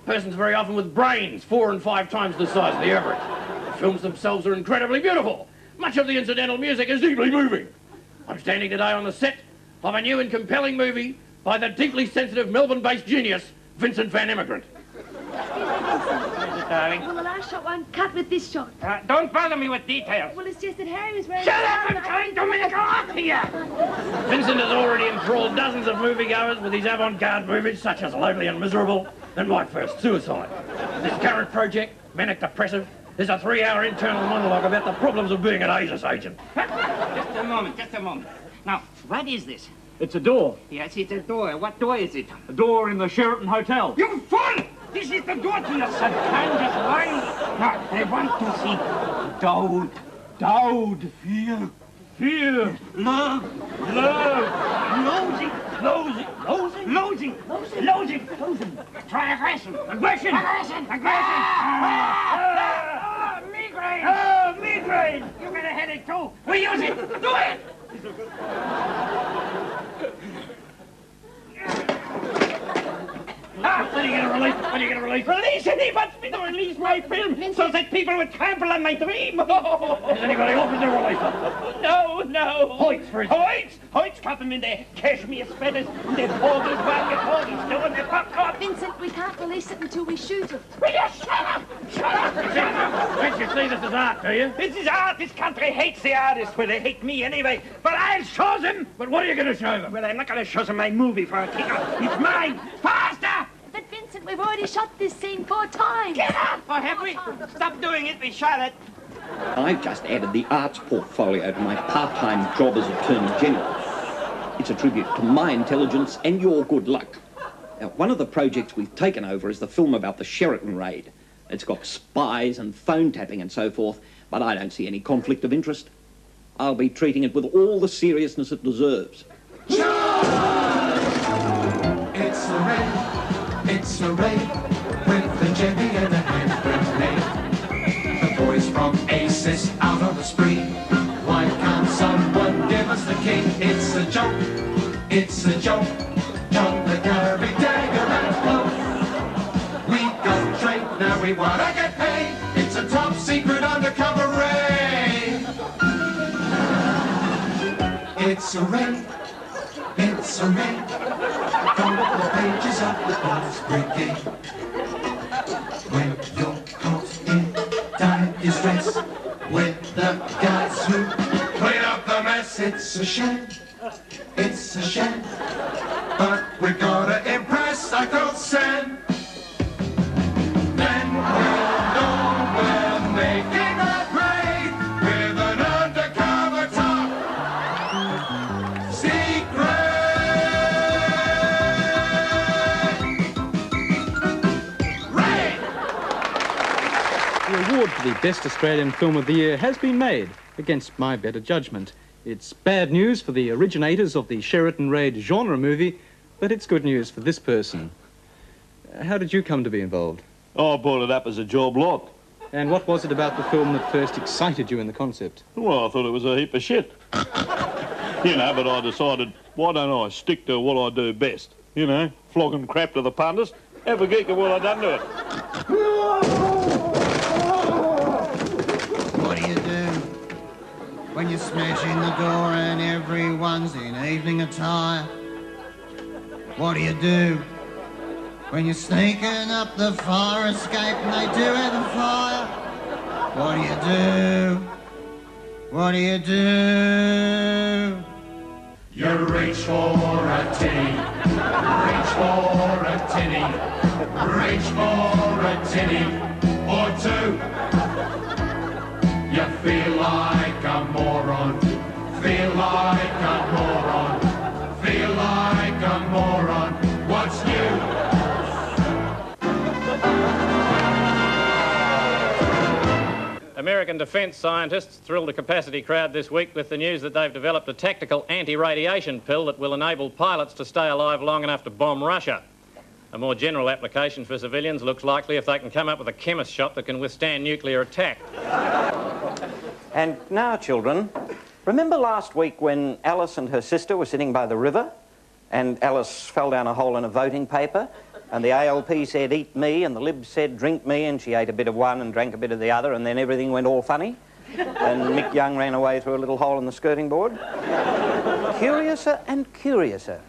Persons very often with brains 4 and 5 times the size of the average. The films themselves are incredibly beautiful. Much of the incidental music is deeply moving. I'm standing today on the set of a new and compelling movie by the deeply sensitive Melbourne-based genius, Vincent Van Immigrant. Darling. Well, the last shot won't cut with this shot. Don't bother me with details. Well, it's just that Harry was wearing... Shut up! I'm trying to make off here! Vincent has already enthralled dozens of moviegoers with his avant-garde movies such as Lonely and Miserable and My First Suicide. This current project, Manic Depressive, is a 3-hour internal monologue about the problems of being an ISIS agent. Just a moment. Now, what is this? It's a door. Yes, it's a door. What door is it? A door in the Sheraton Hotel. You fool! This is the door to your subconscious mind. Now, I want to see doubt, fear, love, loathing. Try aggression. Migraine. You got a headache too. We use it. Do it. When are you going to release? Release it! He wants me to release my film so that people would trample on my dream. Has anybody offered to release it? No. Hoyts, for instance. Hoyts got them in their cashmere sweaters, and their borders while your corgis doing their popcorn. Vincent, we can't release it until we shoot it. Will you shut up? Vince, you see this as art, do you? This is art. This country hates the artists. Well, they hate me anyway. But I'll show them. But what are you going to show them? Well, I'm not going to show them my movie for a kicker. It's mine. Faster! But Vincent, we've already shot this scene 4 times. Get up! Or have we? Stop doing it. We shot it. I've just added the arts portfolio to my part-time job as Attorney General. It's a tribute to my intelligence and your good luck. Now, one of the projects we've taken over is the film about the Sheraton raid. It's got spies and phone tapping and so forth, but I don't see any conflict of interest. I'll be treating it with all the seriousness it deserves. It's a raid with the jemmy and a hand grenade. The boys from ACES out on the spree. Why can't someone give us the key? It's a joke. John the carry dagger and blow. We got trade, now we wanna get paid. It's a top secret undercover raid. It's a raid. From the pages of the Boss Brigade. When you're caught in dire distress with the guys who clean up the mess, it's a shame, but we gotta impress Uncle Sam. Then we'll know we're making a raid with an undercover top secret. The award for the Best Australian Film of the Year has been made, against my better judgment. It's bad news for the originators of the Sheraton Raid genre movie, but it's good news for this person. How did you come to be involved? I brought it up as a job lot. And what was it about the film that first excited you in the concept? Well, I thought it was a heap of shit. You know, but I decided, why don't I stick to what I do best? You know, flogging crap to the punters. Have a geek at what I done to it. What do you do when you smash in the door and everyone's in evening attire? What do you do when you're sneaking up the fire escape and they do have a fire? What do you do? You reach for a tinny, reach for a tinny, reach for a tinny or two. You feel like a moron, feel like a moron, feel like a moron. What's new? American defence scientists thrilled a capacity crowd this week with the news that they've developed a tactical anti-radiation pill that will enable pilots to stay alive long enough to bomb Russia. A more general application for civilians looks likely if they can come up with a chemist shop that can withstand nuclear attack. And now, children, remember last week when Alice and her sister were sitting by the river and Alice fell down a hole in a voting paper And the ALP said, eat me, and the Libs said, drink me, and she ate a bit of one and drank a bit of the other, and then everything went all funny. And Mick Young ran away through a little hole in the skirting board. Curiouser and curiouser.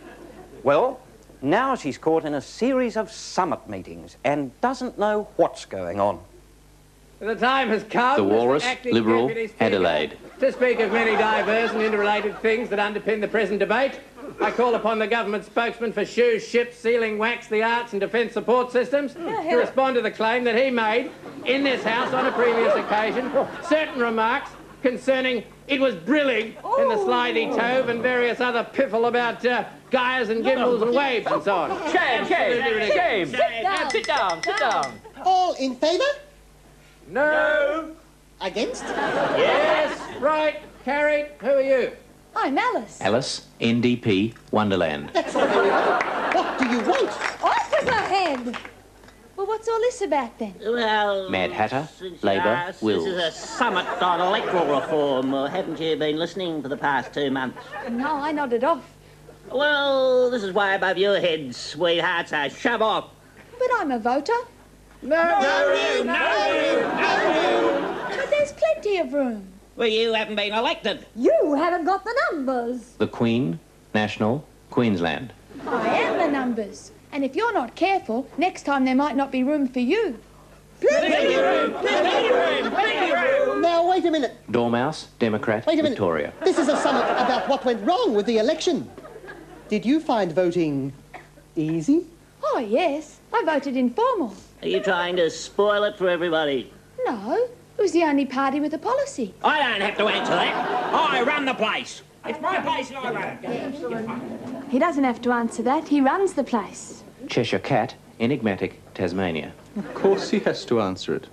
Well, now she's caught in a series of summit meetings and doesn't know what's going on. The time has come, The Walrus, Mr. Acting Liberal, Deputy Speaker, Adelaide. to speak of many diverse and interrelated things that underpin the present debate. I call upon the government spokesman for shoes, ships, sealing wax, the arts and defence support systems to respond to the claim that he made in this House on a previous occasion certain remarks concerning it was brillig in the slidey tove and various other piffle about gyres and gimbals and waves and so on. Shame! Sit down. All in favour? No. Against? Yes. Right. Carried. Who are you? I'm Alice. Alice, NDP, Wonderland. That's what do you want? Off with her head! Well, what's all this about then? Well... Mad Hatter, Labour, Wills. This is a summit on electoral reform. Haven't you been listening for the past 2 months? No, I nodded off. Well, this is way above your head, sweetheart, so shove off. But I'm a voter. No room! But there's plenty of room. Well, you haven't been elected. You haven't got the numbers. The Queen, National, Queensland. I am the numbers. And if you're not careful, next time there might not be room for you. Plenty room! Now, wait a minute. Dormouse, Democrat, Wait a minute. Victoria. This is a summit about what went wrong with the election. Did you find voting easy? Oh, yes. I voted informal. Are you trying to spoil it for everybody? No, it was the only party with a policy. I don't have to answer that. I run the place. It's my place and I run it. He doesn't have to answer that. He runs the place. Cheshire Cat, enigmatic, Tasmania. Of course he has to answer it.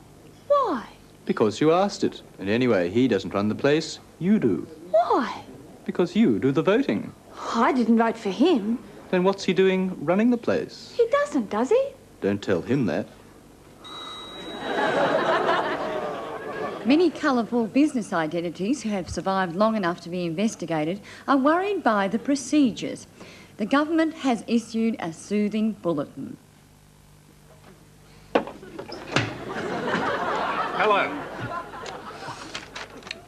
Why? Because you asked it. And anyway, he doesn't run the place, you do. Why? Because you do the voting. I didn't vote for him. Then what's he doing running the place? He doesn't, does he? Don't tell him that. Many colourful business identities who have survived long enough to be investigated are worried by the procedures. The government has issued a soothing bulletin. Hello.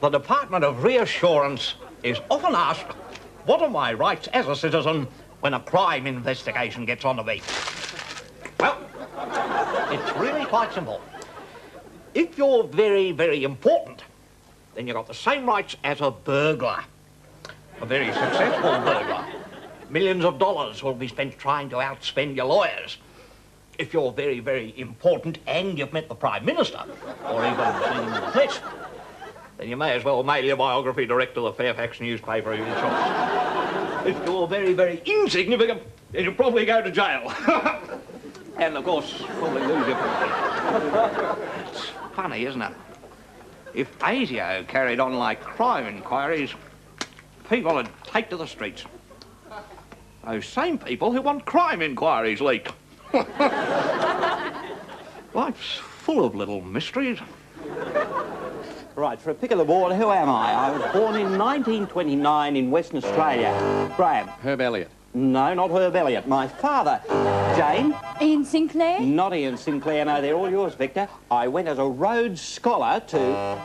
The Department of Reassurance is often asked, what are my rights as a citizen when a crime investigation gets onto me? Well, it's really quite simple. If you're very, very important, then you've got the same rights as a burglar. A very successful burglar. Millions of dollars will be spent trying to outspend your lawyers. If you're very, very important and you've met the Prime Minister, or even seen him in the flesh, then you may as well mail your biography direct to the Fairfax newspaper of your choice. If you're very, very insignificant, then you'll probably go to jail. And, of course, probably lose your property. It's funny, isn't it? If ASIO carried on like crime inquiries, people would take to the streets. Those same people who want crime inquiries leaked. Life's full of little mysteries. Right, for a pick of the board, who am I? I was born in 1929 in Western Australia. Graham. Herb Elliott. No, not Herb Elliott. My father. Jane. Ian Sinclair? Not Ian Sinclair, no, they're all yours, Victor. I went as a Rhodes Scholar to...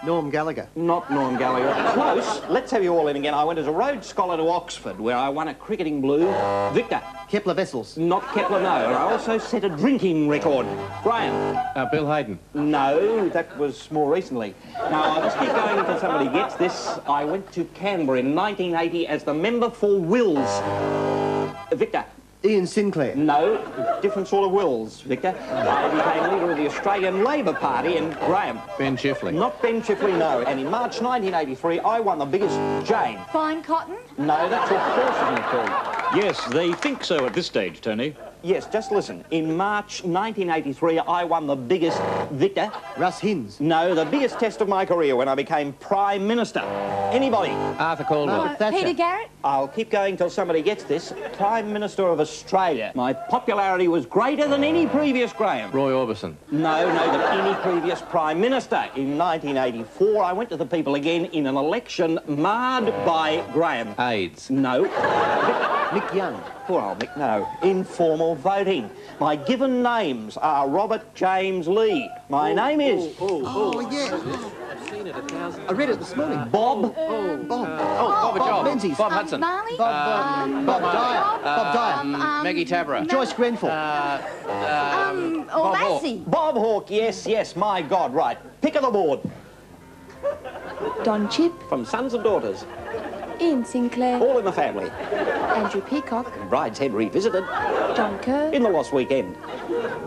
Norm Gallagher. Not Norm Gallagher. Close. Let's have you all in again. I went as a Rhodes Scholar to Oxford, where I won a cricketing blue. Victor. Kepler Vessels. Not Kepler, no. I also set a drinking record. Graham. Bill Hayden. No, that was more recently. Now, I'll just keep going until somebody gets this. I went to Canberra in 1980 as the member for Wills. Victor. Ian Sinclair. No, different sort of Wills, Victor. I became leader of the Australian Labor Party and Graham. Ben Chifley. Not Ben Chifley, no. And in March 1983, I won the biggest Jane. Fine cotton? No, that's a portion of it. Yes, they think so at this stage, Tony. Yes, just listen. In March 1983, I won the biggest... Victor? Russ Hinds. No, the biggest test of my career when I became Prime Minister. Anybody? Arthur Caldwell. Peter Garrett? I'll keep going till somebody gets this. Prime Minister of Australia. My popularity was greater than any previous Graham. Roy Orbison. No, than any previous Prime Minister. In 1984, I went to the people again in an election marred by Graham. AIDS. No. Mick Young. Poor old Mick, no. Informal voting. My given names are Robert James Lee. My name is... Oh, yeah. I've seen it 1,000 I read it this morning. Bob. Bob Bob Menzies. Bob Hudson. Marley? Bob Dyer. Bob Dyer. Maggie Tabra. Joyce Grenfell. Or Lassie. Bob Hawke, yes, my God, right. Pick of the board. Don Chip. From Sons and Daughters. Ian Sinclair. All in the family. Andrew Peacock. Brideshead Revisited. John Kerr. In the Lost Weekend.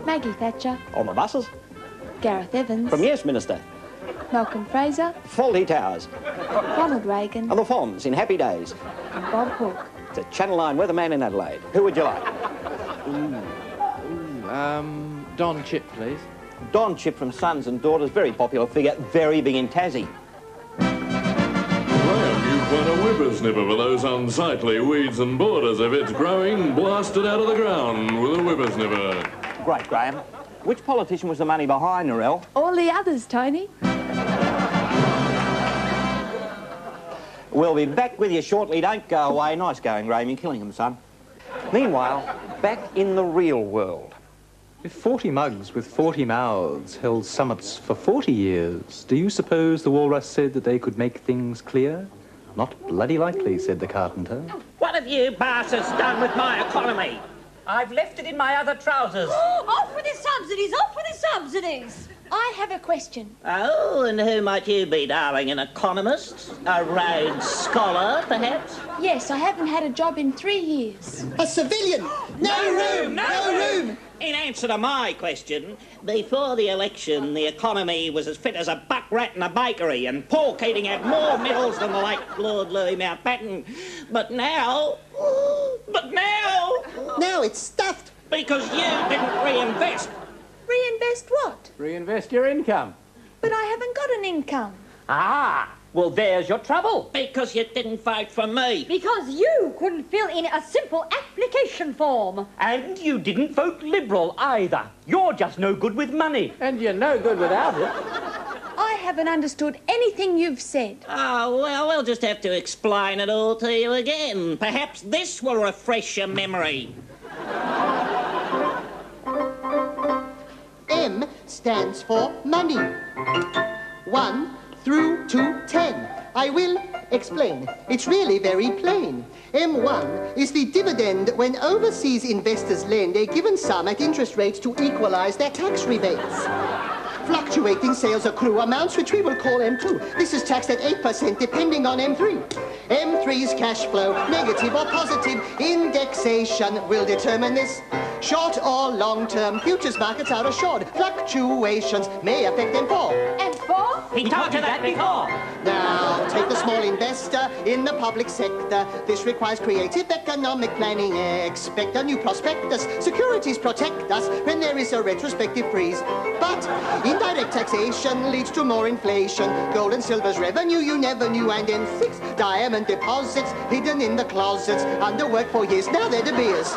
Maggie Thatcher. On the buses. Gareth Evans. From Yes Minister. Malcolm Fraser. Faulty Towers. Ronald Reagan. And the Fonz in Happy Days. And Bob Hawke. The Channel 9 weatherman in Adelaide. Who would you like? Don Chip, please. Don Chip from Sons and Daughters, very popular figure, very big in Tassie. Graham, you've won a whippersnipper for those unsightly weeds and borders. If it's growing, blast it out of the ground with a whippersnipper. Great, Graham. Which politician was the money behind, Narelle? All the others, Tony. We'll be back with you shortly. Don't go away. Nice going, Graham. You're killing him, son. Meanwhile, back in the real world. If 40 mugs with 40 mouths held summits for 40 years, do you suppose the walrus said that they could make things clear? Not bloody likely, said the carpenter. What have you bastards done with my economy? I've left it in my other trousers. Off with the subsidies! Off with the subsidies! I have a question. Oh, and who might you be, darling? An economist? A Rhodes Scholar, perhaps? Yes, I haven't had a job in 3 years. A civilian! No room! No room! In answer to my question, before the election, the economy was as fit as a buck rat in a bakery, and Paul Keating had more medals than the late Lord Louis Mountbatten. But now... Now it's stuffed. Because you didn't reinvest. Reinvest what? Reinvest your income. But I haven't got an income. Ah, well, there's your trouble. Because you didn't vote for me. Because you couldn't fill in a simple application form. And you didn't vote Liberal either. You're just no good with money. And you're no good without it. I haven't understood anything you've said. Oh, well, we'll just have to explain it all to you again. Perhaps this will refresh your memory. M stands for money. 1 through to 10. I will explain. It's really very plain. M1 is the dividend when overseas investors lend a given sum at interest rates to equalize their tax rebates. Fluctuating sales accrue amounts which we will call M2. This is taxed at 8% depending on M3. M3's cash flow, negative or positive, indexation will determine this. Short or long-term, futures markets are assured. Fluctuations may affect M4. M4? He told you that before. Now, take the small investor in the public sector. This requires creative economic planning. Expect a new prospectus. Securities protect us when there is a retrospective freeze. But indirect taxation leads to more inflation. Gold and silver's revenue you never knew. And M6, diamond deposits hidden in the closets. Underworked for years, now they're De Beers.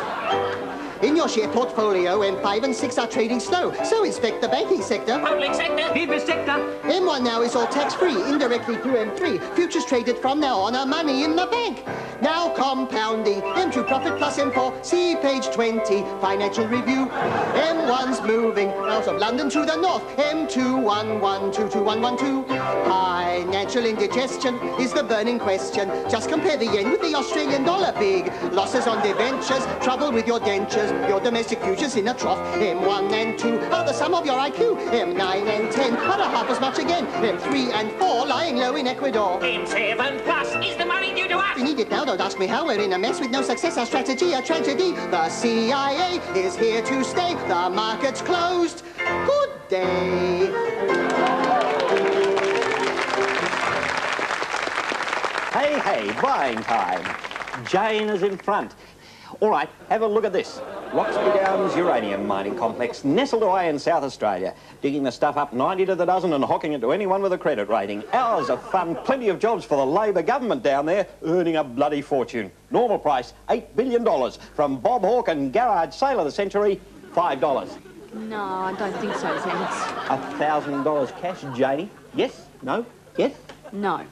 In your share portfolio, M5 and 6 are trading slow, so inspect the banking sector. Public sector. People sector. M1 now is all tax-free, indirectly through M3. Futures traded from now on are money in the bank. Now compounding, M2 profit plus M4, see page 20, financial review. M1's moving out of London to the north, M2 11222112. Financial indigestion is the burning question. Just compare the yen with the Australian dollar, big losses on debentures, trouble with your dentures. Your domestic futures in a trough. M1 and 2 are the sum of your IQ. M9 and 10 are half as much again. M3 and 4 lying low in Ecuador. M7 plus is the money due to us. We need it now, don't ask me how. We're in a mess with no success. Our strategy, a tragedy. The CIA is here to stay. The market's closed. Good day. Hey, buying time. Jane is in front. All right, have a look at this. Roxby Downs uranium mining complex, nestled away in South Australia. Digging the stuff up 90 to the dozen and hocking it to anyone with a credit rating. Hours of fun, plenty of jobs for the Labor government down there, earning a bloody fortune. Normal price, $8 billion. From Bob Hawke and Garage Sale of the Century, $5. No, I don't think so, thanks. $1,000 cash, Janie? Yes? No? Yes? No.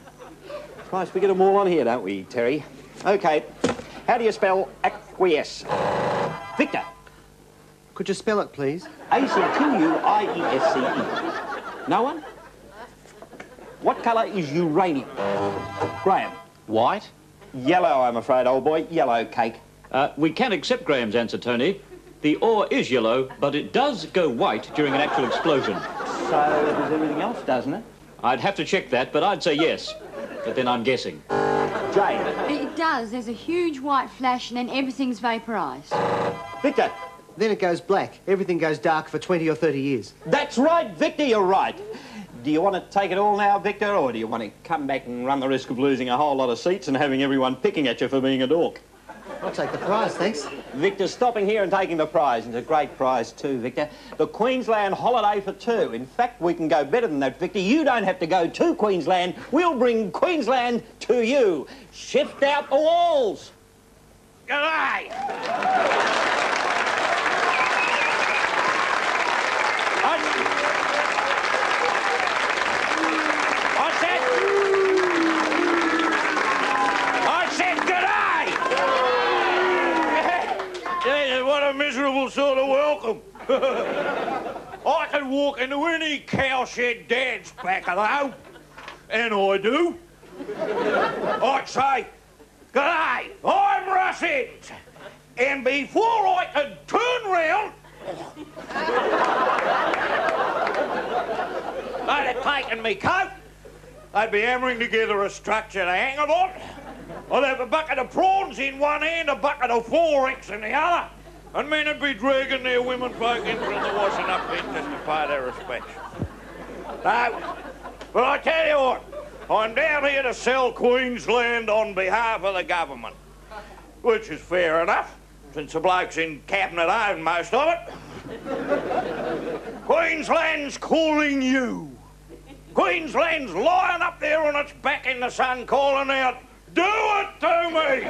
Christ, we get them all on here, don't we, Terry? OK. How do you spell acquiesce? Victor. Could you spell it, please? A-C-Q-U-I-E-S-C-E. No one? What colour is uranium? Graham. White? Yellow, I'm afraid, old boy. Yellow cake. We can accept Graham's answer, Tony. The ore is yellow, but it does go white during an actual explosion. So does everything else, doesn't it? I'd have to check that, but I'd say yes. But then I'm guessing. Jane. It does. There's a huge white flash and then everything's vaporised. Victor. Then it goes black. Everything goes dark for 20 or 30 years. That's right, Victor, you're right. Do you want to take it all now, Victor, or do you want to come back and run the risk of losing a whole lot of seats and having everyone picking at you for being a dork? I'll take the prize, thanks. Victor, stopping here and taking the prize. It's a great prize too, Victor. The Queensland holiday for two. In fact, we can go better than that, Victor. You don't have to go to Queensland. We'll bring Queensland to you. Shift out the walls. G'day! I said g'day! Yeah, what a miserable sort of welcome. I can walk into any cowshed dad's back of the home, and I do. I'd say, g'day, I'm Russett. And before I could turn round, they'd have taken me coat. They'd be hammering together a structure to hang it on. I'd have a bucket of prawns in one hand, a bucket of Forex in the other, and men would be dragging their women folk in from the washing up bin just to pay their respects. No, but I tell you what, I'm down here to sell Queensland on behalf of the government, which is fair enough, since the blokes in Cabinet own most of it. Queensland's calling you. Queensland's lying up there on its back in the sun calling out, do it to me!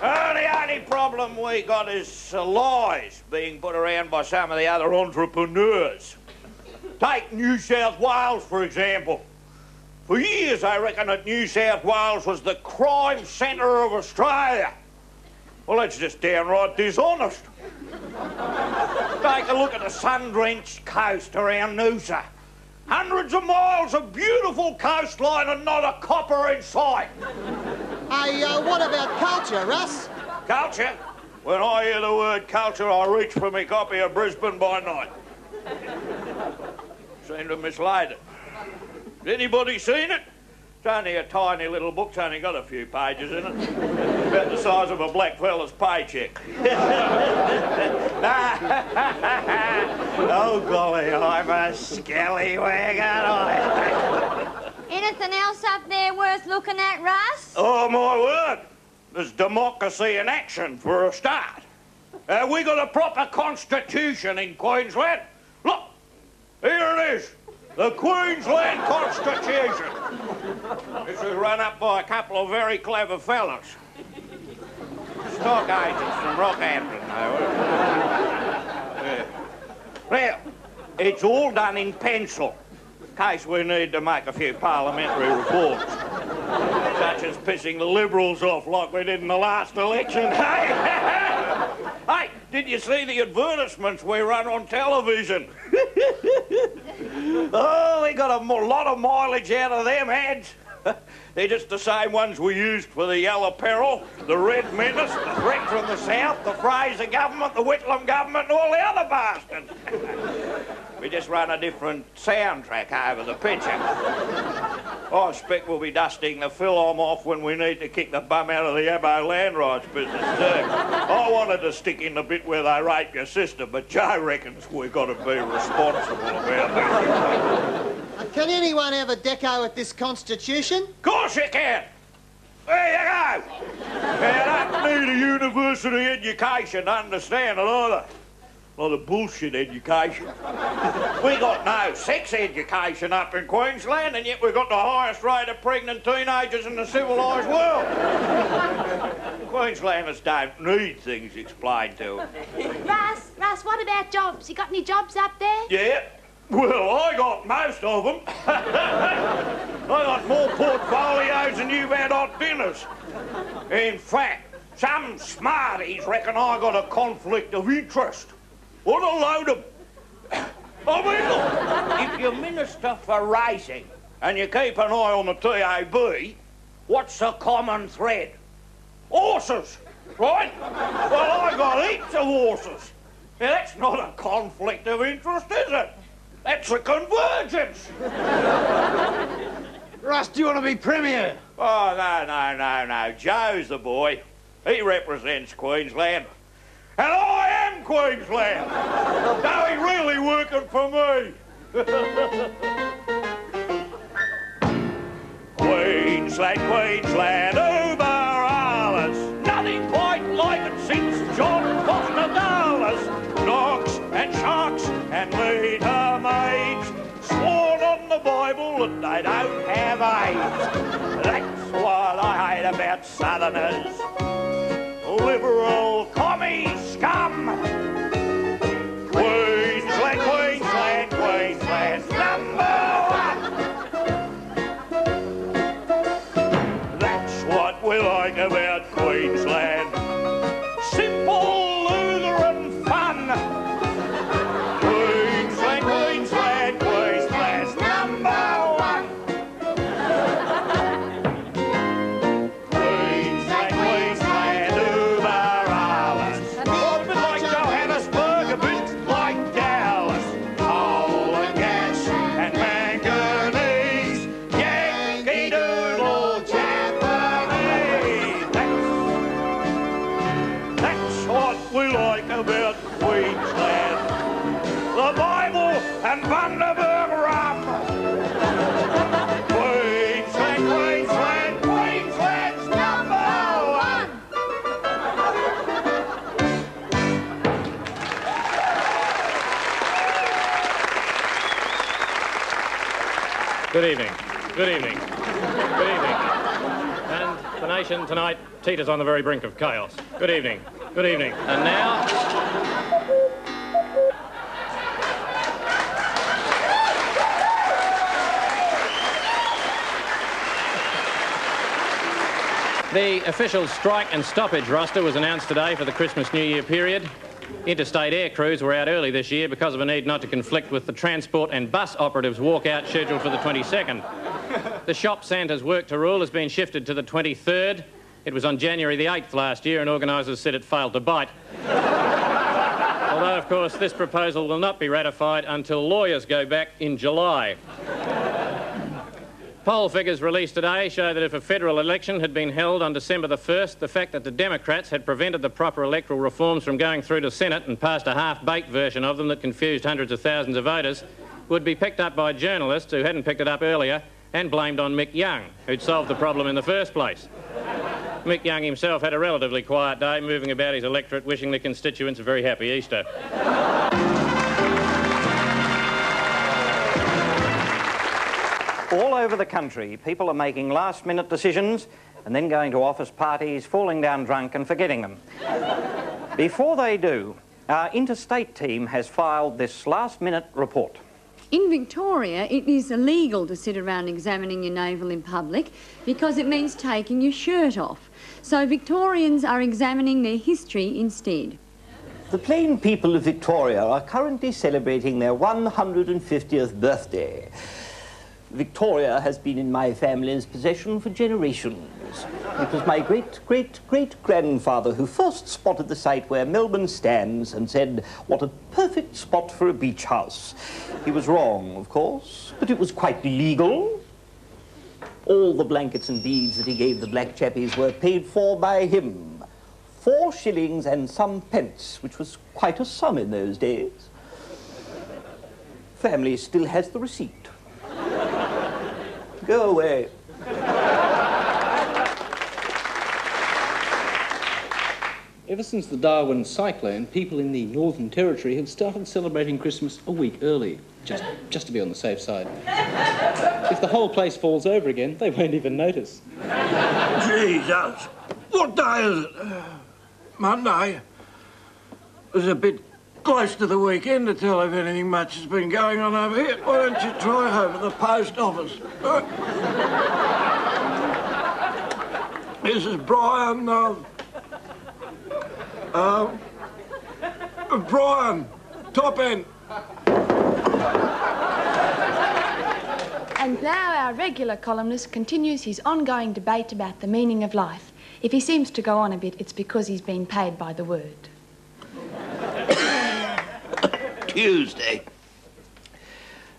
The only problem we got is lies being put around by some of the other entrepreneurs. Take New South Wales, for example. For years, I reckon that New South Wales was the crime centre of Australia. Well, that's just downright dishonest. Take a look at the sun-drenched coast around Noosa. Hundreds of miles of beautiful coastline and not a copper in sight. Hey, what about culture, Russ? Culture? When I hear the word culture, I reach for my copy of Brisbane by Night. Seem to have mislaid it. Has anybody seen it? It's only a tiny little book. It's only got a few pages in it. About the size of a black fella's paycheck. Oh, golly, I'm a scallywag, aren't I? Anything else up there worth looking at, Russ? Oh, my word. There's democracy in action for a start. We got a proper constitution in Queensland. Look, here it is. The Queensland Constitution. This was run up by a couple of very clever fellas. Stock agents from Rockhampton, though. Yeah. Now, it's all done in pencil, in case we need to make a few parliamentary reforms. Such as pissing the Liberals off like we did in the last election. Hey, did you see the advertisements we run on television? Oh, we got a lot of mileage out of them ads. They're just the same ones we used for the Yellow Peril, the Red Menace, the Threat from the South, the Fraser government, the Whitlam government, and all the other bastards. We just run a different soundtrack over the picture. I expect we'll be dusting the film off when we need to kick the bum out of the Abbo land rights business too. I wanted to stick in the bit where they rape your sister, but Joe reckons we've got to be responsible about that. Can anyone have a deco at this constitution? Of course you can. There you go. You don't need a university education to understand it either. A lot of bullshit education. We got no sex education up in Queensland, and yet we've got the highest rate of pregnant teenagers in the civilised world. Queenslanders don't need things explained to them. Russ, what about jobs? You got any jobs up there? Yeah. Well, I got most of them. I got more portfolios accusing you about hot dinners. In fact, some smarties reckon I got a conflict of interest. What a load of... I mean, look, if you're Minister for Racing and you keep an eye on the TAB, what's the common thread? Horses, right? Well, I got heaps of horses. Now, that's not a conflict of interest, is it? That's a convergence. Russ, do you want to be Premier? Oh, no. Joe's the boy. He represents Queensland. And I am Queensland. No, he really working for me. Queensland, over alles. Nothing quite like it since John Foster Dulles. Dogs and sharks and meter maids sworn on the Bible that they don't have AIDS. That's what I hate about Southerners. Liberal commie scum. Queensland's number one. That's what we like about Queensland. Simple Lutheran fun. Queensland's number one. Queensland, over alles. A bit like Johannesburg, a bit like Dallas. Coal and gas and manganese. Yankee Doodle Japanese. That's what we like about Queensland. The Bible and Bundaberg rum. Queensland's number one. Good evening. And the nation tonight teeters on the very brink of chaos. Good evening. And now... The official strike and stoppage roster was announced today for the Christmas-New Year period. Interstate air crews were out early this year because of a need not to conflict with the transport and bus operatives' walkout scheduled for the 22nd. The shop Santa's work to rule has been shifted to the 23rd. It was on January the 8th last year, and organisers said it failed to bite. Although, of course, this proposal will not be ratified until lawyers go back in July. Poll figures released today show that if a federal election had been held on December the 1st, the fact that the Democrats had prevented the proper electoral reforms from going through to Senate and passed a half-baked version of them that confused hundreds of thousands of voters would be picked up by journalists who hadn't picked it up earlier and blamed on Mick Young, who'd solved the problem in the first place. Mick Young himself had a relatively quiet day, moving about his electorate, wishing the constituents a very happy Easter. All over the country, people are making last-minute decisions and then going to office parties, falling down drunk and forgetting them. Before they do, our interstate team has filed this last-minute report. In Victoria, it is illegal to sit around examining your navel in public because it means taking your shirt off. So Victorians are examining their history instead. The plain people of Victoria are currently celebrating their 150th birthday. Victoria has been in my family's possession for generations. It was my great-great-great-grandfather who first spotted the site where Melbourne stands and said, "What a perfect spot for a beach house." He was wrong, of course, but it was quite legal. All the blankets and beads that he gave the black chappies were paid for by him. 4 shillings and some pence, which was quite a sum in those days. Family still has the receipt. Go away. Ever since the Darwin cyclone, people in the Northern Territory have started celebrating Christmas a week early, just to be on the safe side. If the whole place falls over again, they won't even notice. Jesus! What day is it? Monday. It's a bit close to the weekend to tell if anything much has been going on over here. Why don't you try home at the post office? This is Brian, Brian, top end. And now our regular columnist continues his ongoing debate about the meaning of life. If he seems to go on a bit, it's because he's been paid by the word. Tuesday.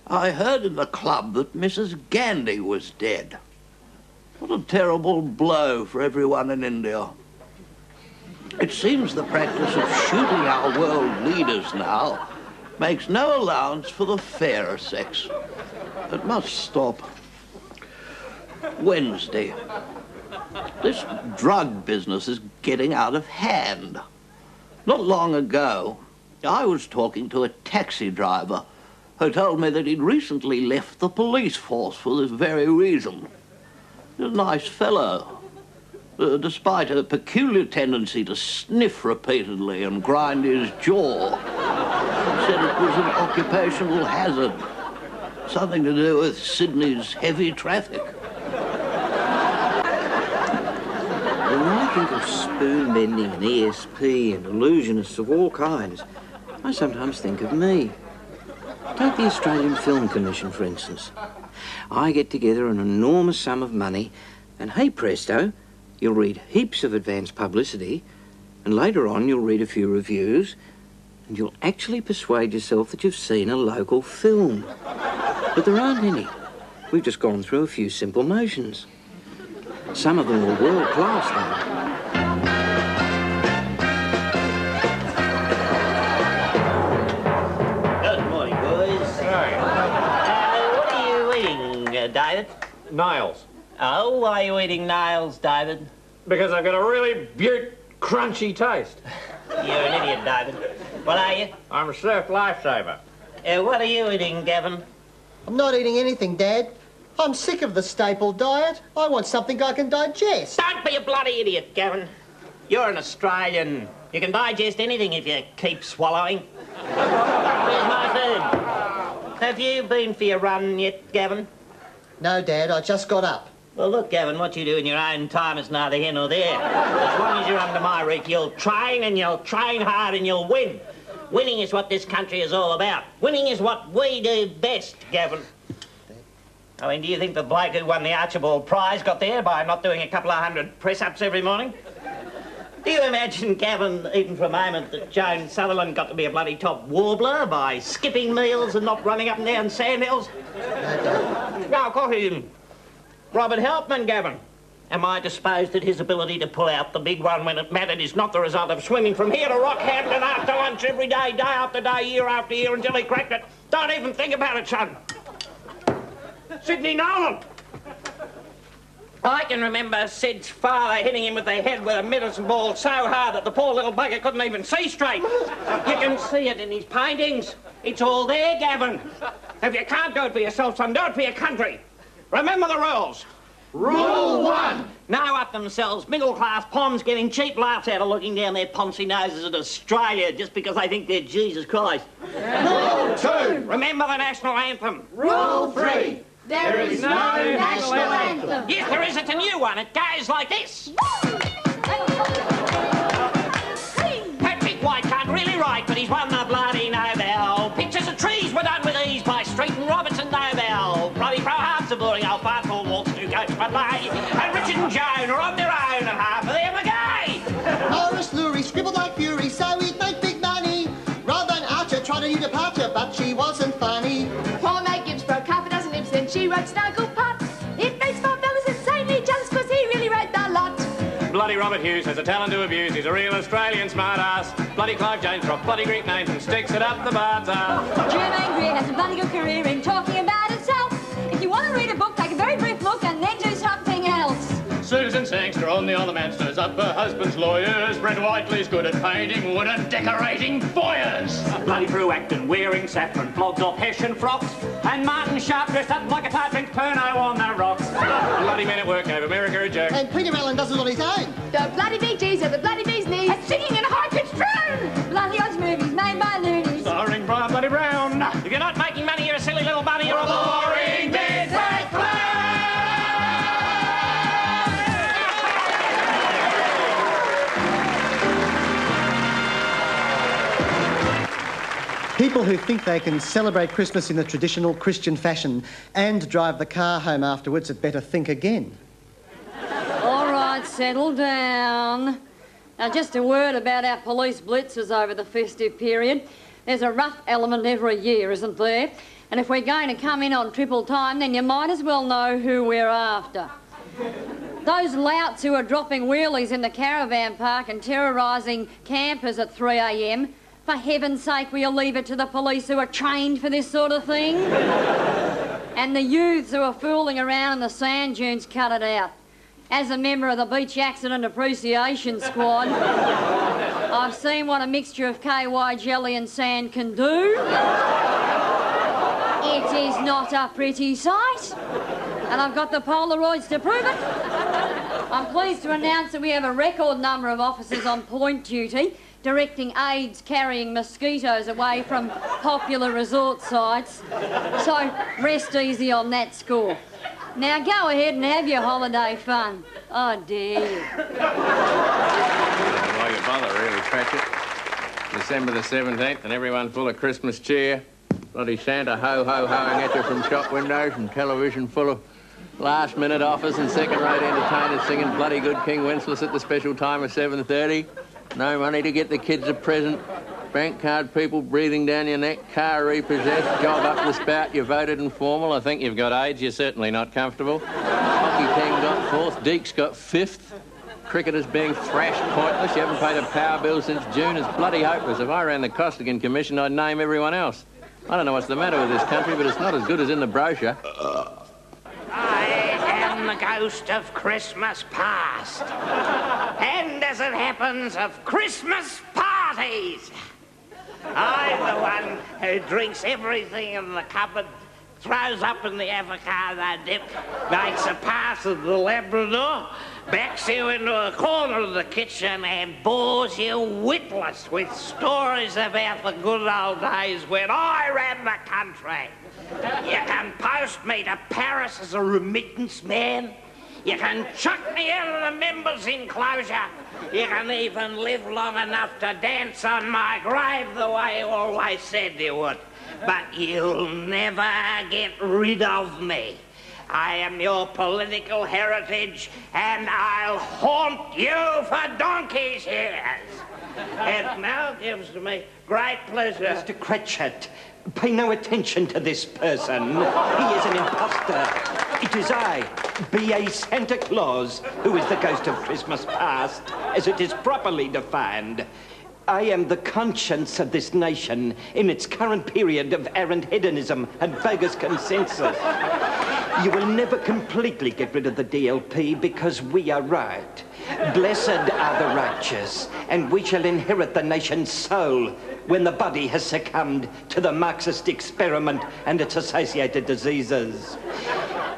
I heard in the club that Mrs. Gandhi was dead. What a terrible blow for everyone in India. It seems the practice of shooting our world leaders now makes no allowance for the fairer sex. It must stop. Wednesday. This drug business is getting out of hand. Not long ago, I was talking to a taxi driver who told me that he'd recently left the police force for this very reason. He's a nice fellow, despite a peculiar tendency to sniff repeatedly and grind his jaw. He said it was an occupational hazard, something to do with Sydney's heavy traffic. When I think of spoon bending and ESP and illusionists of all kinds, I sometimes think of me. Take the Australian Film Commission, for instance. I get together an enormous sum of money, and hey presto, you'll read heaps of advance publicity, and later on you'll read a few reviews, and you'll actually persuade yourself that you've seen a local film. But there aren't any. We've just gone through a few simple motions. Some of them were world-class, though. Good morning, boys. What are you eating, David? Nails. Oh, why are you eating nails, David? Because I've got a really beaut, crunchy taste. You're an idiot, David. What are you? I'm a surf lifesaver. What are you eating, Gavin? I'm not eating anything, Dad. I'm sick of the staple diet. I want something I can digest. Don't be a bloody idiot, Gavin. You're an Australian. You can digest anything if you keep swallowing. Where's my food? Have you been for your run yet, Gavin? No, Dad, I just got up. Well, look, Gavin, what you do in your own time is neither here nor there. As long as you're under my roof, you'll train and you'll train hard and you'll win. Winning is what this country is all about. Winning is what we do best, Gavin. I mean, do you think the bloke who won the Archibald Prize got there by not doing a couple of 100 press-ups every morning? Do you imagine, Gavin, even for a moment, that Joan Sutherland got to be a bloody top warbler by skipping meals and not running up and down sandhills? No, of course he didn't. Robert Helpman, Gavin. Am I disposed that his ability to pull out the big one when it mattered is not the result of swimming from here to Rockhampton after lunch every day, day after day, year after year until he cracked it? Don't even think about it, son. Sidney Nolan. I can remember Sid's father hitting him with the head with a medicine ball so hard that the poor little bugger couldn't even see straight. You can see it in his paintings. It's all there, Gavin. If you can't do it for yourself, son, do it for your country. Remember the rules. Rule 1. No up themselves, middle-class poms getting cheap laughs out of looking down their poncy noses at Australia just because they think they're Jesus Christ. Rule 2. Remember the national anthem. Rule 3. There is no national anthem. Yes, there is. It's a new one. It goes like this. Patrick White can't really write, but he's won the bloody Nobel. Pictures of trees were done with ease by Street and Robertson Nobel. Bloody pro halves of boring old fartful walks to coach ballet. And Richard and Joan are on their own, and half of them are gay. Horace Lurie scribbled like fury, so he'd make big money. Rather than Archer tried a new departure, but she wasn't funny. Poor Meg Gibbs broke half a dozen lips, then she wrote Snuggle Putt. It makes my fellas insanely jealous because he really wrote the lot. Bloody Robert Hughes has a talent to abuse. He's a real Australian smartass. Bloody Clive James dropped bloody Greek names and sticks it up the bard's ass. Germaine Greer has a bloody good career in talking about herself. If you want to read a book, take a very brief look and then do something else. Susan Sangster on the Ottoman stirs up her husband's lawyers. Brent Whiteley's good at painting wood and decorating foyers. Bloody Prue Acton wearing saffron flogs off Hessian frocks. And Martin Sharp dressed up like a tartaric Perno on the rocks. Bloody men at work gave America a joke. And Peter Allen does it on his own. The bloody Bee Gees are the bloody bee's knees. And singing in high-pitched drone. Bloody Oz movies made by loonies. Starring Brian Bloody Brown. If you're not making money, you're a silly little bunny. You're a boring big fat clown. People who think they can celebrate Christmas in the traditional Christian fashion and drive the car home afterwards had better think again. All right, settle down. Now, just a word about our police blitzes over the festive period. There's a rough element every year, isn't there? And if we're going to come in on triple time, then you might as well know who we're after. Those louts who are dropping wheelies in the caravan park and terrorising campers at 3 a.m, for heaven's sake, will you leave it to the police who are trained for this sort of thing? And the youths who are fooling around in the sand dunes, cut it out. As a member of the Beach Accident Appreciation Squad, I've seen what a mixture of KY jelly and sand can do. It is not a pretty sight, and I've got the Polaroids to prove it. I'm pleased to announce that we have a record number of officers on point duty, directing aides carrying mosquitoes away from popular resort sites. So rest easy on that score. Now go ahead and have your holiday fun. Oh, dare you. Why you bother, really, Cratchit? December the 17th and everyone full of Christmas cheer. Bloody Santa ho-ho-hoing at you from shop windows and television full of last-minute offers and second-rate entertainers singing bloody good King Wenceslas at the special time of 7:30. No money to get the kids a present. Bank card people breathing down your neck. Car repossessed. Job up the spout. You voted informal. I think you've got AIDS. You're certainly not comfortable. Hockey team got 4th. Deeks got 5th. Cricketers being thrashed pointless. You haven't paid a power bill since June. It's bloody hopeless. If I ran the Costigan Commission, I'd name everyone else. I don't know what's the matter with this country, but it's not as good as in the brochure. I am the ghost of Christmas past. And as it happens, of Christmas parties. I'm the one who drinks everything in the cupboard, throws up in the avocado dip, makes a pass of the Labrador, backs you into a corner of the kitchen and bores you witless with stories about the good old days when I ran the country. You can post me to Paris as a remittance man. You can chuck me out of the members' enclosure. You can even live long enough to dance on my grave the way you always said you would. But you'll never get rid of me. I am your political heritage, and I'll haunt you for donkey's years. It now gives me great pleasure. Mr. Cratchit, pay no attention to this person. He is an imposter. It is I, B.A. Santa Claus, who is the ghost of Christmas past, as it is properly defined. I am the conscience of this nation in its current period of errant hedonism and bogus consensus. You will never completely get rid of the DLP because we are right. Blessed are the righteous, and we shall inherit the nation's soul when the body has succumbed to the Marxist experiment and its associated diseases.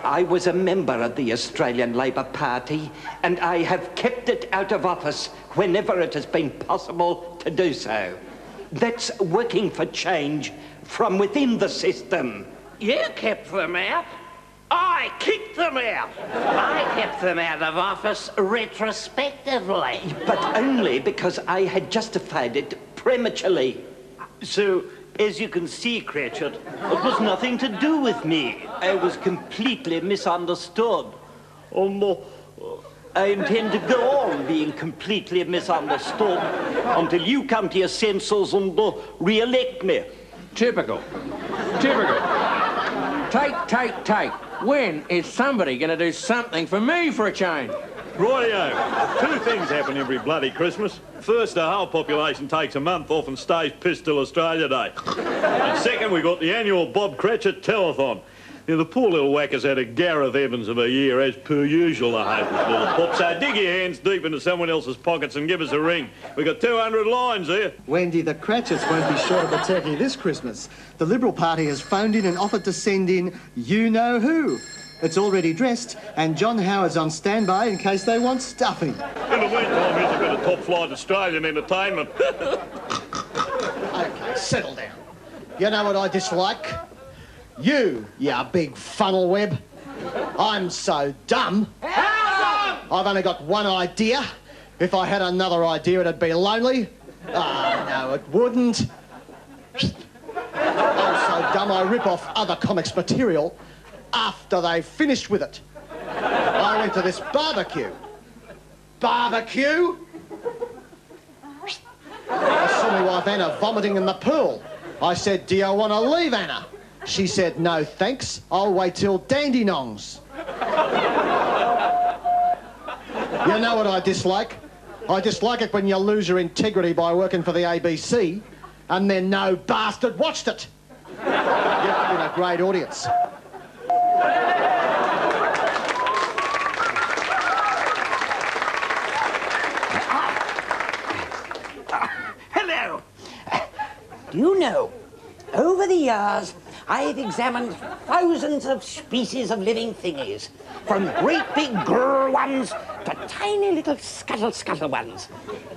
I was a member of the Australian Labor Party, and I have kept it out of office whenever it has been possible to do so. That's working for change from within the system. You kept them out. I kicked them out. I kept them out of office retrospectively. But only because I had justified it prematurely. So, as you can see, Cratchit, it was nothing to do with me. I was completely misunderstood. I intend to go on being completely misunderstood until you come to your senses and re-elect me. Typical. Take. When is somebody going to do something for me for a change? Rightio. 2 things happen every bloody Christmas. First, the whole population takes a month off and stays pissed till Australia Day. And second, we got the annual Bob Cratchit telethon. Now, the poor little whacker's had a Gareth Evans of a year, as per usual, I hope, little pop. So dig your hands deep into someone else's pockets and give us a ring. We've got 200 lines here. Wendy, the Cratchits won't be short of a turkey this Christmas. The Liberal Party has phoned in and offered to send in you-know-who. It's already dressed, and John Howard's on standby in case they want stuffing. In the meantime, here's a bit of top-flight Australian entertainment. OK, settle down. You know what I dislike? You big funnel web. I'm so dumb. How dumb? I've only got one idea. If I had another idea, it'd be lonely. Ah, no, it wouldn't. done I rip off other comics' material after they've finished with it. I went to this barbecue. Barbecue? I saw my wife Anna vomiting in the pool. I said, do you want to leave, Anna? She said, no, thanks. I'll wait till Dandenongs. You know what I dislike? I dislike it when you lose your integrity by working for the ABC and then no bastard watched it. You've been a great audience. Hello. Do you know, over the years, I've examined thousands of species of living thingies, from great big grrr ones to tiny little scuttle ones.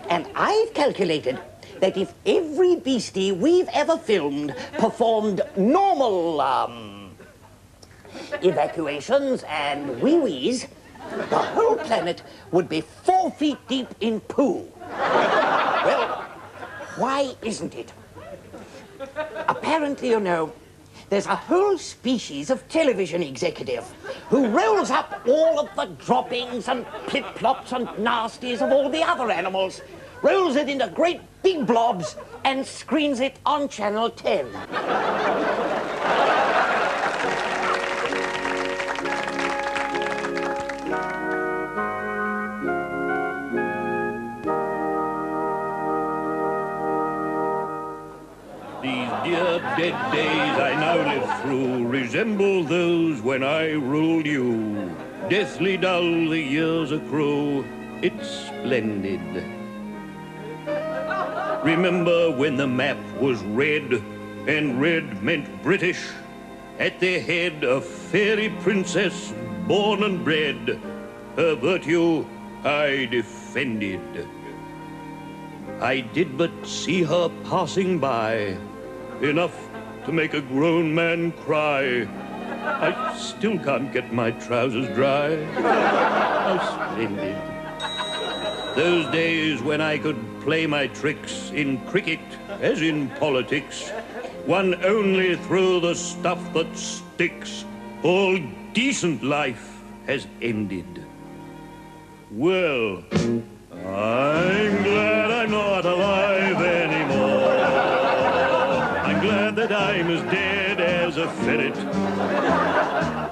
And I've calculated that if every beastie we've ever filmed performed normal, evacuations and wee-wees, the whole planet would be 4 feet deep in poo. Well, why isn't it? Apparently, you know, there's a whole species of television executive who rolls up all of the droppings and plip-plops and nasties of all the other animals, rolls it into great big blobs and screens it on Channel 10. Dear dead days I now live through resemble those when I ruled you. Deathly dull the years accrue, it's splendid. Remember when the map was red, and red meant British? At their head a fairy princess born and bred. Her virtue I defended. I did but see her passing by, enough to make a grown man cry. I still can't get my trousers dry. How splendid. Those days when I could play my tricks in cricket as in politics, won only through the stuff that sticks. All decent life has ended. Well, I'm glad I'm not alive anymore. I'm glad that I'm as dead as a ferret.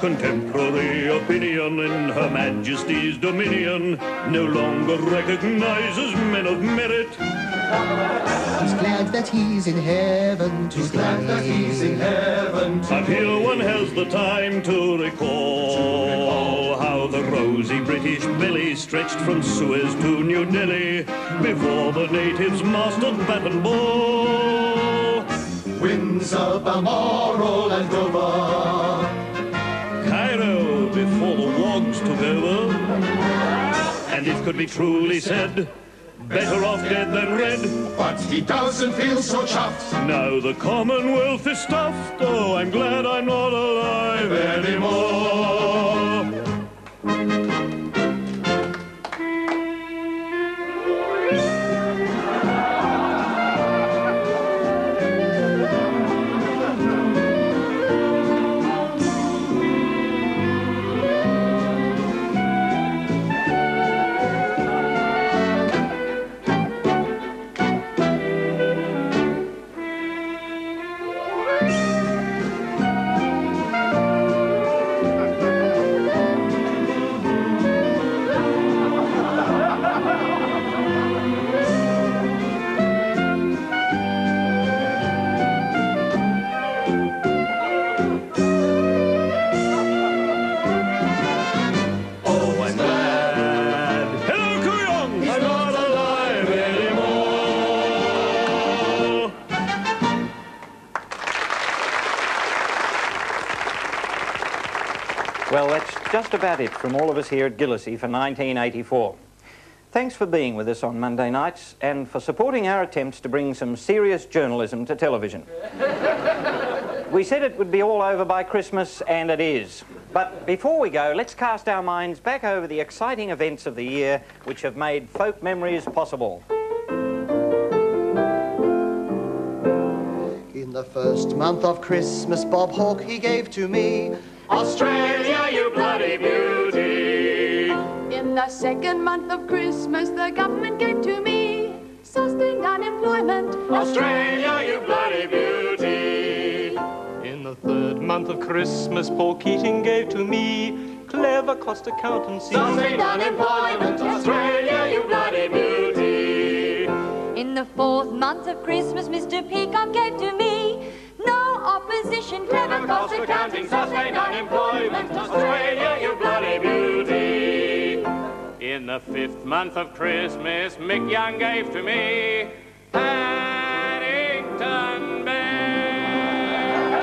Contemporary opinion in Her Majesty's dominion no longer recognizes men of merit. He's glad that he's in heaven today. He's glad that he's in heaven today. I'm here one has the time to recall how the rosy British belly stretched from Suez to New Delhi before the natives mastered bat and ball. Windsor, Balmoral and Dover, Cairo before the wogs took over. And it could be truly said, better off dead than red. but he doesn't feel so chuffed. Now the Commonwealth is stuffed. Oh, I'm glad I'm not alive anymore. Well, that's just about it from all of us here at Gillies for 1984. Thanks for being with us on Monday nights and for supporting our attempts to bring some serious journalism to television. We said it would be all over by Christmas, and it is. But before we go, let's cast our minds back over the exciting events of the year which have made folk memories possible. In the the first month of Christmas, Bob Hawke he gave to me. Australia, you bloody beauty. In the second month of Christmas, the government gave to me sustained unemployment. Australia, you bloody beauty. In the third month of Christmas, Paul Keating gave to me clever cost accountancy. Sustained unemployment. Australia, you bloody beauty. In the fourth month of Christmas, Mr. Peacock gave to me no opposition, clever cost accounting, sustained unemployment. Australia, you bloody beauty. In the fifth month of Christmas, Mick Young gave to me Paddington Bear.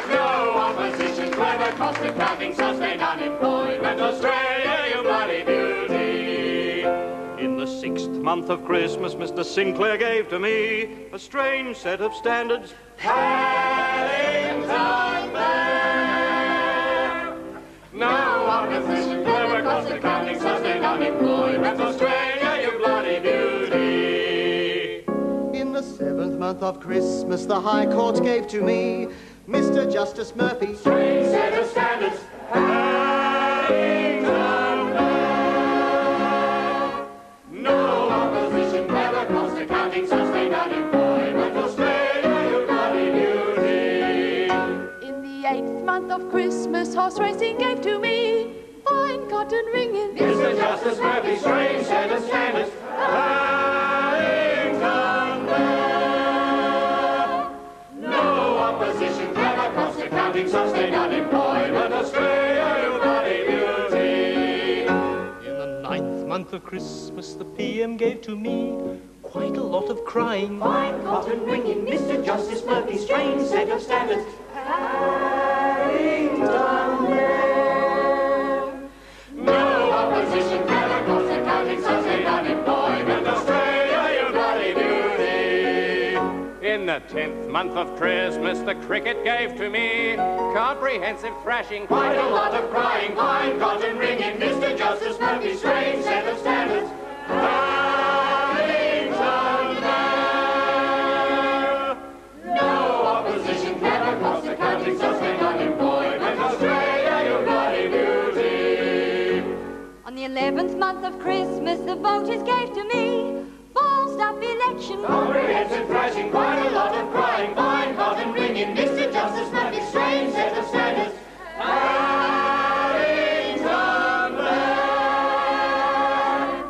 No opposition, clever cost accounting, sustained unemployment. Australia, you bloody beauty. In the sixth month of Christmas, Mr. Sinclair gave to me a strange set of standards. Paddington Bear. No opposition, clever cost accounting, sustained unemployment. Australia, you bloody beauty. In the seventh month of Christmas, the High Court gave to me Mr. Justice Murphy. Strange set of standards. Paddington Bear. No opposition, clever cost accounting, sustained unemployment. Australia, you bloody beauty. In the eighth month of Christmas, horse racing gave to me fine cotton ringing. Mr. Justice Murphy, strange set of standards. Paddington Bear. No opposition, clever cost accounting, sustained unemployment. Australia, you bloody beauty. In the ninth month of Christmas, the PM gave to me quite a lot of crying. Fine cotton ringing, Mr. Justice Murphy, strange set of standards. Paddington Bear. No opposition, clever cost accounting, sustained unemployment. Australia, you bloody beauty. In the 10th month of Christmas, the cricket gave to me comprehensive thrashing. Quite a lot of crying, fine cotton ringing, Mr. Justice Murphy, strange set of standards. Paddington Bear. No opposition, clever cost accounting, sustained unemployment. Australia, you bloody beauty. On the 11th month of Christmas, the voters gave to me ballsed up election. Comprehensive thrashing, quite a lot of crying, fine cotton ringing, Mr. Justice Murphy, strange set of standards. Paddington Bear.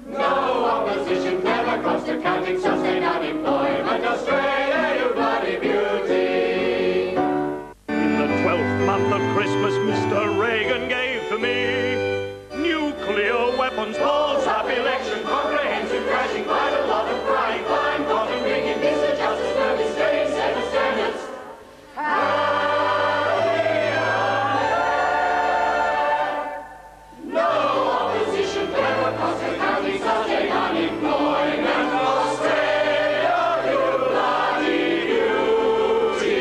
No opposition, clever cost accounting, sustained unemployment. Australia, you bloody beauty. In the 12th month of Christmas, Mr. Reagan gave to me nuclear weapons, balls up election, comprehensive thrashing, quite a lot of crying, fine cotton ringing, Mr. Justice Murphy, strange set of standards. No opposition, clever cost accounting, sustained unemployment. Australia, you bloody beauty.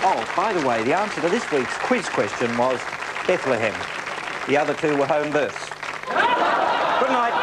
Oh, by the way, the answer to this week's quiz question was Bethlehem. The other two were home births. Good night.